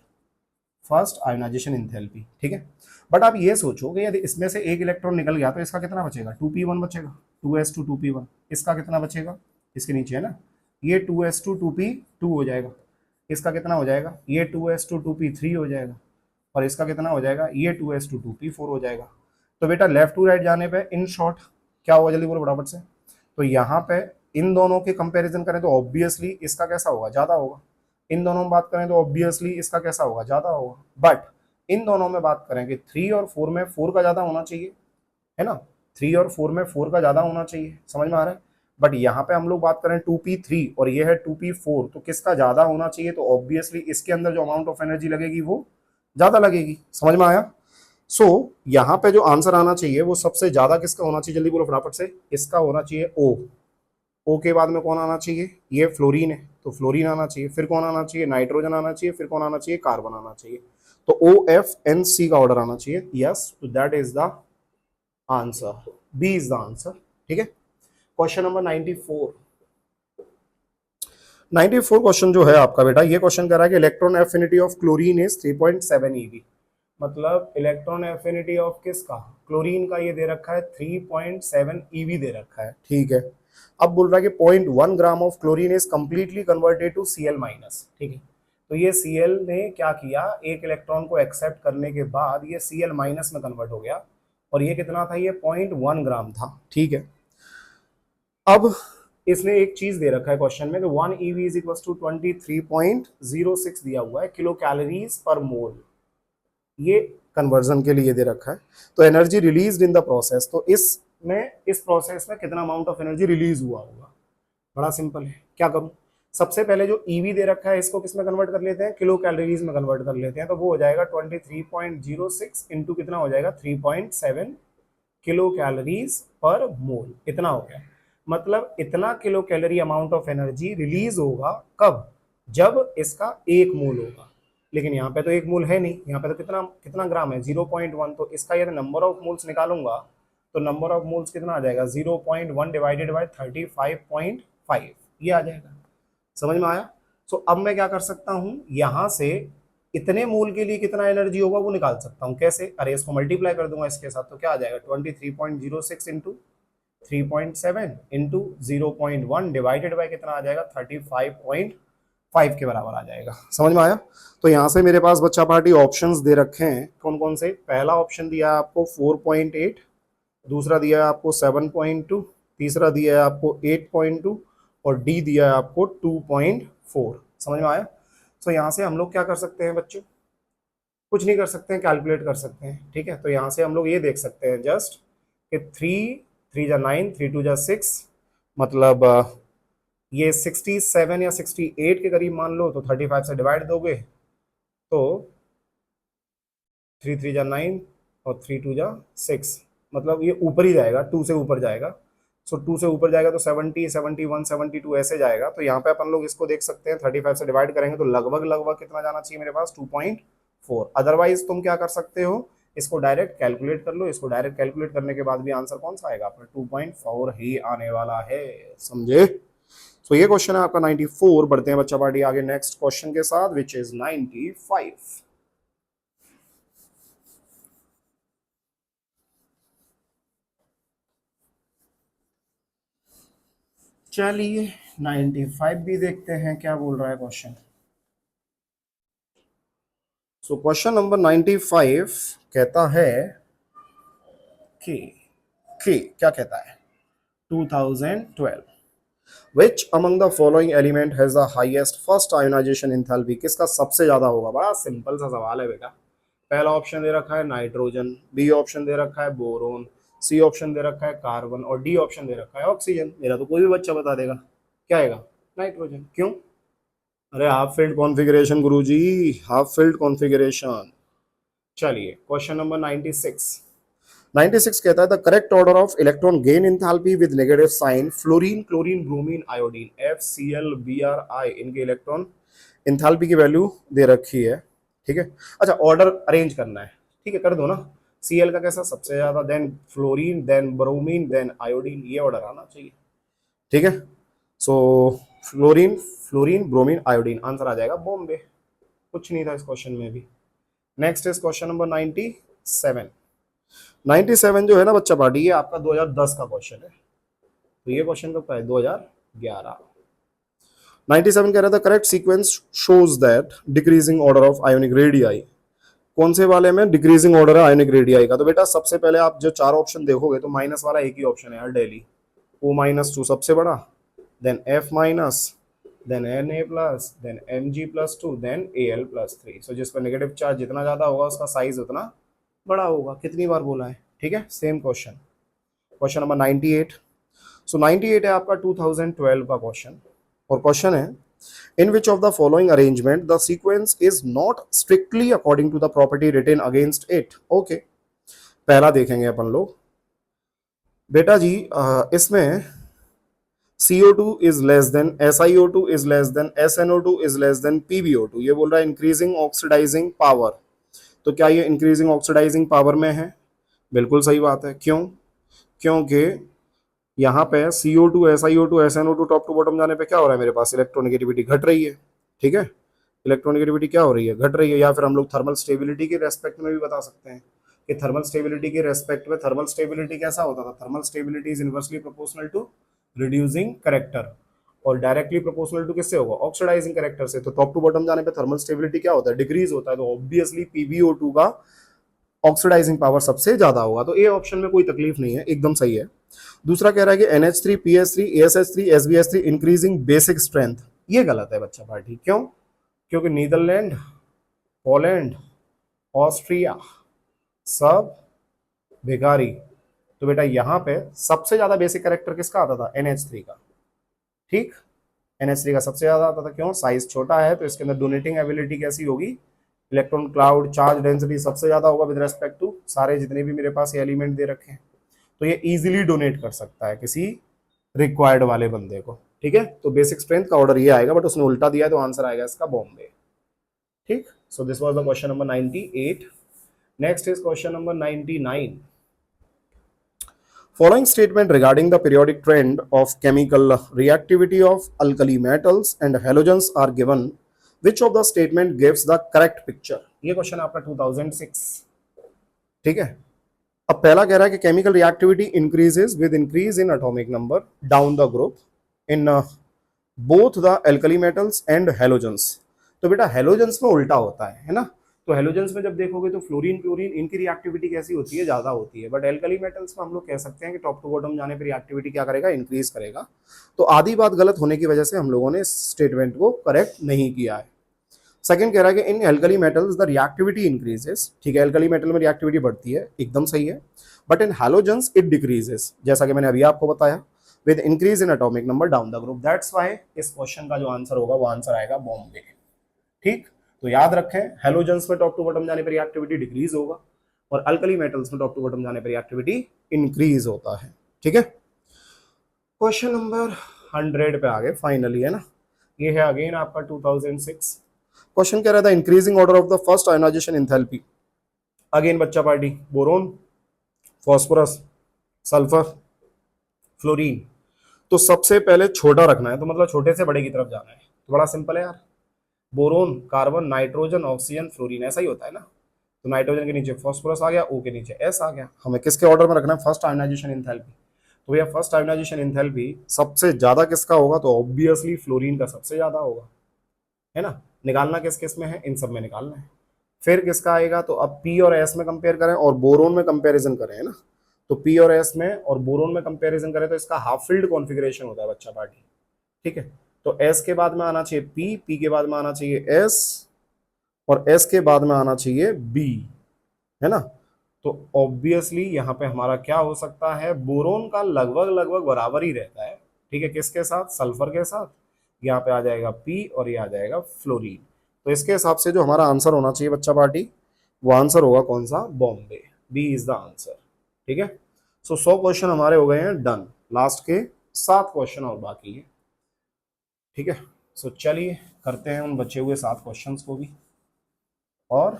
फर्स्ट आयोनाइजेशन एंथैल्पी, ठीक है। बट आप ये सोचो कि यदि इसमें से एक इलेक्ट्रॉन निकल गया तो इसका कितना बचेगा, 2p1 बचेगा, 2s2 2p1। इसका कितना बचेगा, इसके नीचे है ना, ये 2s2 2p2 हो जाएगा। इसका कितना हो जाएगा, ये 2s2 2p3 हो जाएगा। और इसका कितना हो जाएगा, ये 2s2 2p4 हो जाएगा। तो बेटा लेफ्ट टू राइट जाने पे इन शॉर्ट क्या होगा, जल्दी बोलो फटाफट से। तो यहाँ पे इन दोनों के कंपैरिजन करें तो ऑब्वियसली इसका कैसा होगा, ज्यादा होगा। इन दोनों में बात करें तो ऑब्वियसली इसका कैसा होगा, ज्यादा होगा। बट इन दोनों में बात करें कि 3 और 4 में 4 का ज्यादा होना चाहिए, है ना। 3 और 4 में 4 का ज्यादा होना चाहिए, समझ में आ रहा है। बट यहाँ पे हम लोग बात करें 2p3 और ये है 2p4, तो किसका ज्यादा होना चाहिए, तो ऑब्वियसली इसके अंदर जो अमाउंट ऑफ एनर्जी लगेगी वो ज्यादा लगेगी, समझ में आया। सो यहाँ पे जो आंसर आना चाहिए वो सबसे ज्यादा किसका होना चाहिए, जल्दी बोलो फटाफट से। इसका होना चाहिए ओ। ओ के बाद में कौन आना चाहिए, ये फ्लोरीन है तो फ्लोरीन आना चाहिए। फिर कौन आना चाहिए, नाइट्रोजन आना चाहिए। फिर कौन आना चाहिए, कार्बन आना चाहिए। तो OFNC का ऑर्डर आना चाहिए, यस, तो that is the answer, B is the answer, ठीक है। क्वेश्चन नंबर 94, 94 क्वेश्चन जो है आपका बेटा, ये क्वेश्चन कह रहा है कि electron affinity of chlorine is 3.7 eV। मतलब इलेक्ट्रॉन एफिनिटी ऑफ किसका, क्लोरीन का ये दे रखा है 3.7 eV दे रखा है, ठीक है। अब बोल रहा है कि 0.1 gram of chlorine is completely converted to Cl minus, ठीक है। तो ये Cl ने क्या किया, एक इलेक्ट्रॉन को एक्सेप्ट करने के बाद ये Cl माइनस में कन्वर्ट हो गया, और ये कितना था, ये 0.1 ग्राम था, ठीक है। अब इसने एक चीज दे रखा है क्वेश्चन में कि 1 eV इज इक्वल टू 23.06 दिया हुआ है किलो कैलोरीज पर मोल, ये कन्वर्जन के लिए दे रखा है। तो energy release in the process, तो इस प्रोसेस में कितना अमाउंट ऑफ एनर्जी रिलीज हुआ होगा। बड़ा सिंपल है, क्या करूं, सबसे पहले जो ईवी दे रखा है इसको किस में कन्वर्ट कर लेते हैं, किलो कैलोरीज में कन्वर्ट कर लेते हैं। तो वो हो जाएगा 23.06 इंटू कितना हो जाएगा, 3.7 किलो कैलोरीज पर मोल, इतना हो गया। मतलब इतना kilo calorie amount of energy release होगा कब, जब इसका 1 मोल होगा। लेकिन यहाँ पे तो 1 मोल है नहीं, यहाँ पे तो कितना कितना ग्राम है, 0.1। तो इसका यदि नंबर ऑफ मोल्स निकालूंगा तो नंबर ऑफ मोल्स कितना आ जाएगा, 0.1 डिवाइडेड बाय 35.5, ये आ जाएगा, समझ में आया। सो अब मैं क्या कर सकता हूँ, यहाँ से इतने मोल के लिए कितना एनर्जी होगा वो निकाल सकता हूँ। कैसे, अरे इसको मल्टीप्लाई कर दूंगा इसके साथ, तो क्या आ जाएगा 23.06 इंटू 3.7 इंटू 0.1 डिवाइडेड बाय कितना आ जाएगा, 35.5 के बराबर आ जाएगा, समझ में आया। तो यहाँ से मेरे पास बच्चा पार्टी ऑप्शंस दे रखे हैं, कौन कौन से। पहला ऑप्शन दिया है आपको 4.8, दूसरा दिया है आपको 7.2, तीसरा दिया है आपको 8.2 और डी दिया है आपको 2.4, समझ में आया। तो यहाँ से हम लोग क्या कर सकते हैं बच्चों, कुछ नहीं कर सकते हैं, कैलकुलेट कर सकते हैं, ठीक है। तो यहाँ से हम लोग ये देख सकते हैं जस्ट कि 3 जा 9, 3 2 जा 6, मतलब ये 67 या 68 के करीब मान लो, तो 35 से डिवाइड दोगे तो 3 3 जा 9 और 3 2 जा 6, मतलब ये ऊपर ही जाएगा, 2 से ऊपर जाएगा। सो 2 से ऊपर जाएगा तो 70 71 72 ऐसे जाएगा। तो यहाँ पे अपन लोग इसको देख सकते हैं, 35 से डिवाइड करेंगे तो लगभग लगभग कितना जाना चाहिए मेरे पास, 2.4। अदरवाइज तुम क्या कर सकते हो, इसको डायरेक्ट कैलकुलेट कर लो। इसको डायरेक्ट कैलकुलेट करने के बाद भी आंसर कौन सा आएगा अपना, 2.4 ही आने वाला है, समझे। तो ये क्वेश्चन है आपका 94। बढ़ते हैं बच्चा पार्टी आगे नेक्स्ट क्वेश्चन के साथ, विच इज 95। चलिए 95 भी देखते हैं क्या बोल रहा है क्वेश्चन। सो क्वेश्चन नंबर 95 कहता है कि क्या कहता है, 2012 Which among the following element has the highest first ionization enthalpy? किसका सबसे ज्यादा होगा। बड़ा सिंपल सा सवाल है बेटा। पहला ऑप्शन दे रखा है नाइट्रोजन, बी ऑप्शन दे रखा है बोरोन, सी ऑप्शन दे रखा है कार्बन और डी ऑप्शन दे रखा है ऑक्सीजन। मेरा तो कोई भी बच्चा बता देगा, क्या आएगा, नाइट्रोजन। क्यों, अरे हाफ फील्ड कॉन्फ़िगरेशन गुरुजी, हाफ फील्ड कॉन्फ़िगरेशन। चलिए क्वेश्चन नंबर 96। 96 कहता है the correct order of electron gain enthalpy with negative sign fluorine, chlorine, bromine, iodine, FCl, BrI, इनके इलेक्ट्रॉन इंथैल्पी की वैल्यू दे रखी है। ठीक है, अच्छा ऑर्डर अरेंज करना है, ठीक है कर दो ना। Cl का कैसा सबसे ज्यादा, then fluorine, then bromine, then iodine, ये ऑर्डर आना चाहिए। ठीक है, so fluorine, fluorine, bromine, iodine, answer आ जाएगा बॉम्बे। कुछ नहीं था इस क्वेश्चन में भी। Next is question number 97। 97 जो है ना बच्चा पार्टी, ये आपका 2010 का क्वेश्चन है, तो ये क्वेश्चन कब का है, 2011। 97 कह रहा था correct sequence shows that decreasing order of ionic radii. कौन से वाले में डिक्रीजिंग ऑर्डर है आयोनिक रेडियाई का? तो बेटा सबसे पहले आप जो चार ऑप्शन देखोगे तो माइनस वाला एक ही ऑप्शन है यार डेली, O-2 सबसे बड़ा, then F-, then Na+, then Mg+2, then Al+3। So जिस पर नेगेटिव चार्ज जितना ज्यादा होगा उसका साइज उतना बड़ा होगा। कितनी बार बोला है? ठीक है, सेम क्वेश्चन। Question number 98। सो 98 है आपका 2012 का क्वेश्चन, और क्वेश्चन है in which of the following arrangement the sequence is not strictly according to the property written against it? Okay, पहला देखेंगे अपन लोग बेटा जी, इसमें CO2 is less than SiO2 is less than SNO2 is less than PbO2, ये बोल रहा है increasing oxidising power. तो क्या ये इंक्रीजिंग ऑक्सीडाइजिंग पावर में है? बिल्कुल सही बात है। क्यों? क्योंकि यहाँ पे CO2, SiO2, SNO2 top to bottom जाने पे क्या हो रहा है, मेरे पास इलेक्ट्रोनेगेटिविटी घट रही है। ठीक है, इलेक्ट्रोनेगेटिविटी क्या हो रही है, घट रही है। या फिर हम लोग थर्मल स्टेबिलिटी के रेस्पेक्ट में भी बता सकते हैं कि थर्मल स्टेबिलिटी के रेस्पेक्ट में थर्मल स्टेबिलिटी कैसा होता था, thermal stability is inversely proportional to reducing character, और डायरेक्टली प्रोपोर्शनल टू किससे होगा, ऑक्सीडाइजिंग करेक्टर से। तो टॉप टू बॉटम जाने पे थर्मल स्टेबिलिटी क्या होता है, डिक्रीज होता है। तो ऑब्वियसली PbO2 का ऑक्सीडाइजिंग पावर सबसे ज्यादा होगा। तो ए ऑप्शन में कोई तकलीफ नहीं है, एकदम सही है। दूसरा कह रहा है कि NH3, PS3, ASH3, SbH3 increasing basic strength, ये गलत है बच्चा पार्टी। क्यों? क्योंकि नीदरलैंड, पोलैंड, ऑस्ट्रिया सब बेकारी। तो बेटा यहाँ पे सबसे ज्यादा बेसिक कैरेक्टर किसका आता था, NH3 का। ठीक, NH3 का सबसे ज्यादा आता था। क्यों? साइज छोटा है तो इसके अंदर डोनेटिंग एबिलिटी कैसी होगी, इलेक्ट्रॉन क्लाउड, चार्ज डेंसिटी सबसे ज्यादा होगा विद रेस्पेक्ट टू सारे जितने भी मेरे पास एलिमेंट दे रखे हैं। तो ये इजीली डोनेट कर सकता है किसी रिक्वायर्ड वाले बंदे को। ठीक है, तो बेसिक स्ट्रेंथ का ऑर्डर ये आएगा, बट उसने उल्टा दिया है तो आंसर आएगा इसका बॉम्बे। ठीक, so this was the question number 98। Next is question number 99। Following statement regarding the periodic trend of chemical reactivity of alkali metals and halogens are given. Which of the statement gives the correct picture? ये question आपका 2006। ठीक है, अब पहला कह रहा है कि chemical reactivity increases with increase in atomic number down the group in both the alkali metals and halogens. तो बेटा हेलोजेंस में उल्टा होता है ना। तो हेलोजेंस में जब देखोगे तो फ्लोरीन, क्लोरीन, इनकी रिएक्टिविटी कैसी होती है, ज्यादा होती है। बट एल्कली मेटल्स में हम लोग कह सकते हैं कि टॉप टू बॉटम जाने पर रिएक्टिविटी क्या करेगा, इंक्रीज करेगा। तो आधी बात गलत होने की वजह से हम लोगों ने इस स्टेटमेंट को करेक्ट नहीं किया है। सेकंड कह रहा है कि in alkali metals the reactivity increases. ठीक है, एल्कली मेटल में रिएक्टिविटी बढ़ती है, एकदम सही है। But in halogens it decreases, जैसा कि मैंने अभी आपको बताया, with increase in atomic number down the group. That's why इस क्वेश्चन का जो आंसर होगा वो आंसर आएगा बॉम्बे। ठीक, तो याद रखें हैलोजेंस में टॉप टू बॉटम जाने पर रिएक्टिविटी डिक्रीज होगा, और अल्कली मेटल्स में टॉप टू बॉटम जाने पर रिएक्टिविटी इंक्रीज होता है। ठीक है, क्वेश्चन नंबर 100 पे आ गए फाइनली, है ना। ये है अगेन आपका 2006। क्वेश्चन कह रहा था increasing order of the first ionization enthalpy. Again बच्चा party, boron, phosphorus, sulphur, fluorine. तो सबसे पहले छोटा रखना है, तो मतलब छोटे से बड़े की तरफ जाना है। तो बड़ा सिंपल है यार, boron, carbon, nitrogen, oxygen, fluorine, ऐसा ही होता है ना। तो नाइट्रोजन के नीचे फॉस्फोरस आ गया, O के नीचे S आ गया। हमें किसके ऑर्डर में रखना है, फर्स्ट आयोनाइजेशन एंथैल्पी। तो भैया फर्स्ट आयोनाइजेशन एंथैल्पी सबसे ज्यादा किसका होगा, तो ऑब्वियसली फ्लोरीन का सबसे ज्यादा होगा, है ना। निकालना किस किस में है, इन सब में निकालना है। फिर किसका आएगा, तो अब P और S में कंपेयर करें और बोरोन में कंपेरिजन करें, है ना। तो P और S में और बोरोन में कंपेरिजन करें तो इसका हाफ फील्ड कॉन्फ़िगरेशन होता है बच्चा पार्टी। ठीक है, तो S के बाद में आना चाहिए P के बाद में आना चाहिए S, और S के बाद में आना चाहिए B, है ना। तो ऑब्वियसली यहाँ पे हमारा क्या हो सकता है, बोरोन का लगभग लगभग बराबर ही रहता है। ठीक है, किसके साथ, सल्फर के साथ। यहाँ पे आ जाएगा P और ये आ जाएगा फ्लोरीन। तो इसके हिसाब से जो हमारा आंसर होना चाहिए बच्चा पार्टी, वो आंसर होगा कौन सा, Bombay. B is the answer. ठीक है। सो 100 क्वेश्चन हमारे हो गए हैं डन, लास्ट के 7 क्वेश्चन और बाकी है। ठीक है। सो चलिए करते हैं उन बचे हुए 7 क्वेश्चंस को भी और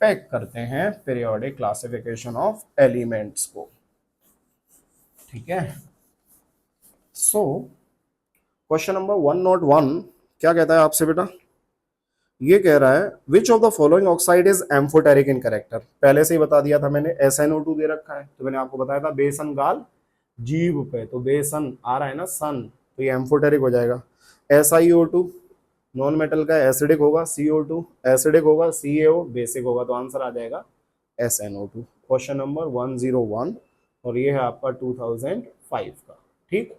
पैक करते हैं पीरियोडिक क्लासिफिकेशन ऑफ एलिमेंट्स को। ठीक है। सो क्वेश्चन नंबर 101 क्या कहता है आपसे बेटा, ये कह रहा है which of the following oxide is amphoteric in character. पहले से ही बता दिया था मैंने, SnO2 दे रखा है, तो मैंने आपको बताया था बेसन गाल जीव पे, तो बेसन आ रहा है ना सन, तो ये एम्फोटेरिक हो जाएगा। SiO2 नॉन मेटल का एसिडिक होगा, CO2 एसिडिक होगा, CaO बेसिक होगा, तो आंसर आ जाएगा SnO2। क्वेश्चन नंबर 101 और ये है आपका 2005 का। ठीक।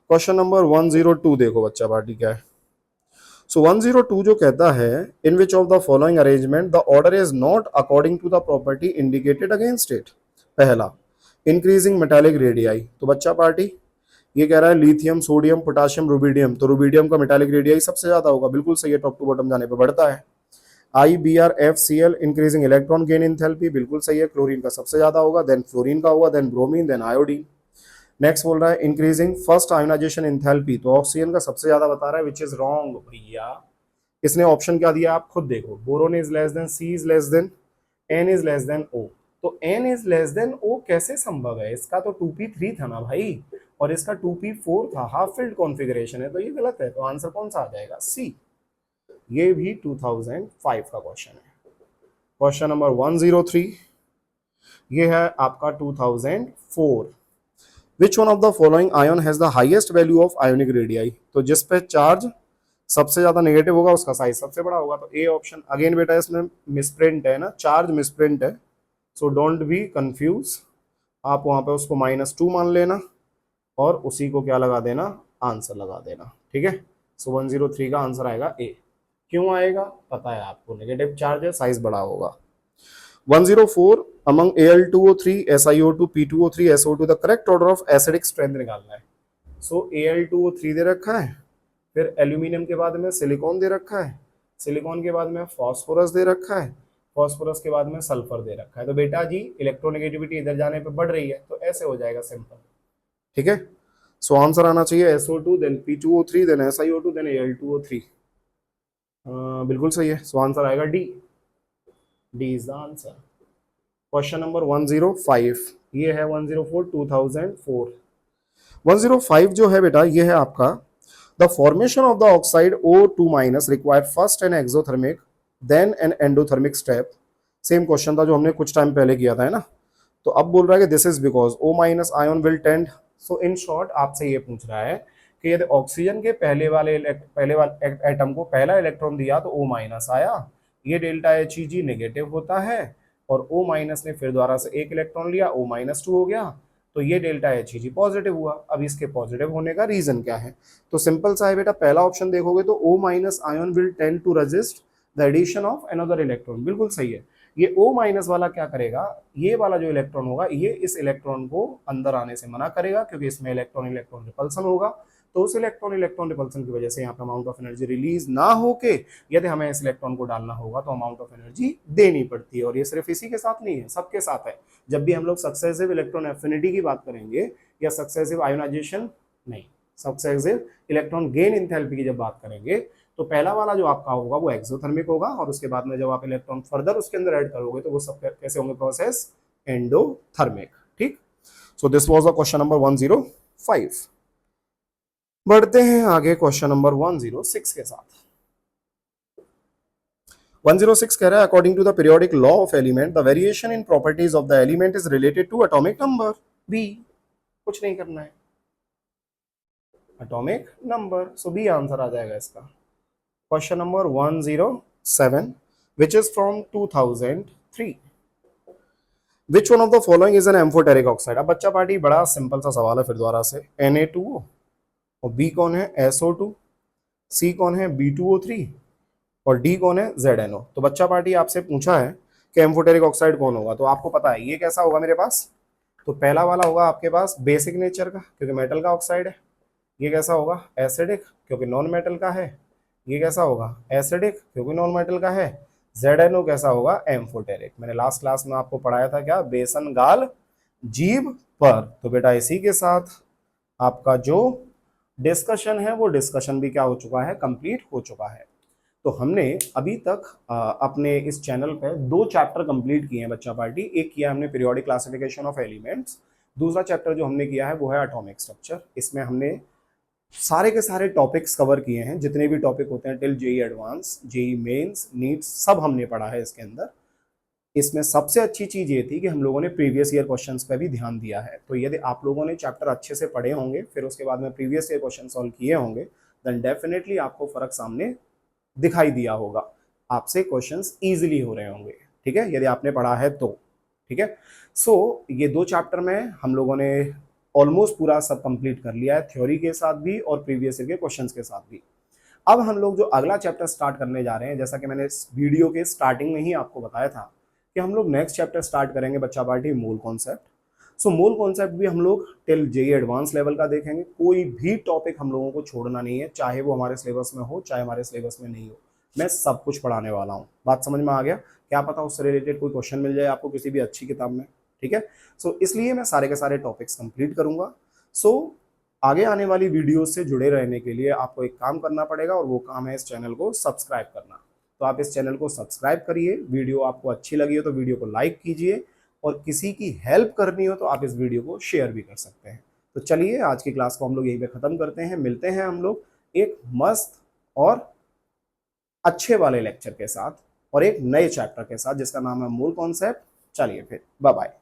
क्वेश्चन नंबर 102 देखो बच्चा पार्टी क्या है। सो 102 जो कहता है in which of the following arrangement the order is not according to the property indicated against it. पहला इंक्रीजिंग मेटालिक रेडियाई, तो बच्चा पार्टी ये कह रहा है लिथियम सोडियम पोटाशियम रुबिडियम, तो रुबिडियम का मेटालिक रेडियाई सबसे ज्यादा होगा, बिल्कुल सही है, टॉप टू बॉटम जाने पे बढ़ता है। IBrFCl increasing electron gain enthalpy, बिल्कुल सही है, क्लोरीन का सबसे ज्यादा होगा, देन फ्लोरीन का होगा, then bromine, then iodine. Next बोल रहा है इंक्रीजिंग फर्स्ट आयोनाइजेशन इंथैल्पी, तो ऑक्सीजन का सबसे ज्यादा बता रहा है, विच इज रॉन्ग भैया। इसने ऑप्शन क्या दिया आप खुद देखो, boron is less than, C is less than, N is less than O, तो N is less than O कैसे संभव है, इसका तो 2p3 था ना भाई, और इसका 2p4 था, हाफ फिल्ड कॉन्फ़िगरेशन है, तो ये गलत है, तो आंसर कौन सा आ जाएगा, सी। ये भी 2005 का क्वेश्चन है। क्वेश्चन नंबर 103 ये है आपका 2004। विच one of the following ion has the highest value of ionic radii, तो जिस पे चार्ज सबसे ज्यादा नेगेटिव होगा उसका साइज सबसे बड़ा होगा, तो ए ऑप्शन। अगेन बेटा इसमें मिसप्रिंट है ना, चार्ज मिसप्रिंट है, सो डोंट बी कंफ्यूज, आप वहां पे उसको -2 मान लेना और उसी को क्या लगा देना, आंसर लगा देना। ठीक है। सो 103 का आंसर आएगा ए। क्यों आएगा पता है आपको, नेगेटिव चार्ज है, साइज बड़ा होगा। 104 among Al2O3 SiO2 P2O3 SO2 the correct order of acidic strength निकालना है। सो Al2O3 दे रखा है, फिर एल्यूमिनियम के बाद में सिलिकॉन दे रखा है, सिलिकॉन के बाद में फास्फोरस दे रखा है, फास्फोरस के बाद में सल्फर दे रखा है, तो बेटा जी इलेक्ट्रोनेगेटिविटी इधर जाने पे बढ़ रही है, तो ऐसे हो जाएगा सिंपल। ठीक है। सो आंसर आना चाहिए SO2 then P2O3 then SiO2 then Al2O3। बिल्कुल सही है, सो आंसर आएगा D. D is the answer. Question number 105 ये है 104 2004। 105 जो है बेटा ये है आपका the formation of the oxide O2- require first an exothermic then an endothermic step. Same question था जो हमने कुछ टाइम पहले किया था, है ना। तो अब बोल रहा है कि this is because O- ion will tend. So in short आपसे ये पूछ रहा है कि यदि ऑक्सीजन के पहले वाले एटम को पहला इलेक्ट्रॉन दिया तो O- आया, ये डेल्टा Hg नेगेटिव होता है, और O- ने फिर दोबारा से एक इलेक्ट्रॉन लिया, O-2 हो गया, तो ये डेल्टा Hg पॉजिटिव हुआ। अब इसके पॉजिटिव होने का रीजन क्या है, तो सिंपल सा है बेटा, पहला ऑप्शन देखोगे तो O- ion will tend to resist the addition of another electron, बिल्कुल सही है। ये O- वाला क्या करेगा, ये वाला जो इलेक्ट्रॉन होगा ये इस इलेक्ट्रॉन को अंदर आने से मना करेगा, क्योंकि इसमें इलेक्ट्रॉन इलेक्ट्रॉन रिपल्सन होगा, तो उस इलेक्ट्रॉन इलेक्ट्रॉन रिपल्सन की वजह से यहाँ पे अमाउंट ऑफ एनर्जी रिलीज ना होके यदि हमें इस इलेक्ट्रॉन को डालना होगा तो अमाउंट ऑफ एनर्जी देनी पड़ती है। और ये सिर्फ इसी के साथ नहीं है, सबके साथ है। जब भी हम लोग सक्सेसिव इलेक्ट्रॉन एफिनिटी की बात करेंगे या सक्सेसिव आयोनाइजेशन नहीं, सक्सेसिव इलेक्ट्रॉन गेन इंथैल्पी की जब बात करेंगे, तो पहला वाला जो आपका होगा वो एक्सोथर्मिक होगा, और उसके बाद में जब आप इलेक्ट्रॉन फर्दर उसके अंदर ऐड करोगे तो वो सब कैसे होंगे प्रोसेस, एंडोथर्मिक। ठीक। So this was the question number 105। बढ़ते हैं आगे क्वेश्चन नंबर 106 के साथ। 106 कह रहा है according to the periodic law of element the variation in properties of the element is related to atomic number. B, कुछ नहीं करना है, atomic number, so B answer आ जाएगा इसका। Question number 107 which is from 2003। Which one of the following is an amphoteric oxide? अब बच्चा party बड़ा सिंपल सा सवाल है फिर दोबारा से, Na2O, और B कौन है SO2, C कौन है B2O3, और D कौन है ZNO। तो बच्चा पार्टी आपसे पूछा है कि एम्फोटेरिक ऑक्साइड कौन होगा, तो आपको पता है ये कैसा होगा मेरे पास, तो पहला वाला होगा आपके पास बेसिक नेचर का क्योंकि मेटल का ऑक्साइड है, ये कैसा होगा एसिडिक क्योंकि नॉन मेटल का है, ये कैसा होगा एसिडिक क्योंकि नॉन मेटल का है, ZNO कैसा होगा एम्फोटेरिक। मैंने लास्ट क्लास में आपको पढ़ाया था क्या, बेसन गाल जीभ पर। तो बेटा इसी के साथ आपका जो डिस्कशन है वो डिस्कशन भी क्या हो चुका है, कंप्लीट हो चुका है। तो हमने अभी तक अपने इस चैनल पे 2 चैप्टर कंप्लीट किए हैं बच्चा पार्टी। एक किया हमने पीरियोडिक क्लासिफिकेशन ऑफ एलिमेंट्स, दूसरा चैप्टर जो हमने किया है वो है एटॉमिक स्ट्रक्चर। इसमें हमने सारे के सारे टॉपिक्स कवर किए हैं, जितने भी टॉपिक होते हैं till JEE advance, JEE mains, NEET, सब हमने पढ़ा है इसके अंदर। इसमें सबसे अच्छी चीज ये थी कि हम लोगों ने प्रीवियस ईयर क्वेश्चंस पे भी ध्यान दिया है। तो यदि आप लोगों ने चैप्टर अच्छे से पढ़े होंगे, फिर उसके बाद में प्रीवियस ईयर क्वेश्चन सॉल्व किए होंगे, देन डेफिनेटली आपको फर्क सामने दिखाई दिया होगा, आपसे क्वेश्चंस इजीली हो रहे होंगे। ठीक है, यदि आपने पढ़ा है तो। ठीक है, सो ये 2 चैप्टर में हम लोगों ने ऑलमोस्ट पूरा सब कंप्लीट कर लिया है, थ्योरी के साथ भी और प्रीवियस ईयर के क्वेश्चंस के साथ भी। अब हम लोग जो अगला चैप्टर स्टार्ट करने जा रहे हैं, जैसा कि मैंने इस वीडियो के स्टार्टिंग में ही आपको बताया था कि हम लोग नेक्स्ट चैप्टर स्टार्ट करेंगे बच्चा पार्टी, मूल कॉन्सेप्ट। सो मूल कॉन्सेप्ट भी हम लोग टिल जेई एडवांस लेवल का देखेंगे। कोई भी टॉपिक हम लोगों को छोड़ना नहीं है, चाहे वो हमारे सिलेबस में हो चाहे हमारे सिलेबस में नहीं हो। मैं सब कुछ पढ़ाने वाला हूँ। बात समझ में आ गया? क्या पता उससे रिलेटेड कोई क्वेश्चन मिल जाए आपको किसी भी अच्छी किताब में। ठीक है, सो इसलिए मैं सारे के सारे टॉपिक्स कंप्लीट करूंगा। सो आगे आने वाली वीडियो से जुड़े रहने के लिए आपको एक काम करना पड़ेगा, और वो काम है इस चैनल को सब्सक्राइब करना। तो आप इस चैनल को सब्सक्राइब करिए। वीडियो आपको अच्छी लगी हो तो वीडियो को लाइक कीजिए, और किसी की हेल्प करनी हो तो आप इस वीडियो को शेयर भी कर सकते हैं। तो चलिए आज की क्लास को हम लोग यहीं पे खत्म करते हैं। मिलते हैं हम लोग एक मस्त और अच्छे वाले लेक्चर के साथ और एक नए चैप्टर के साथ जिसका नाम है मूल कॉन्सेप्ट। चलिए फिर, बाय बाय।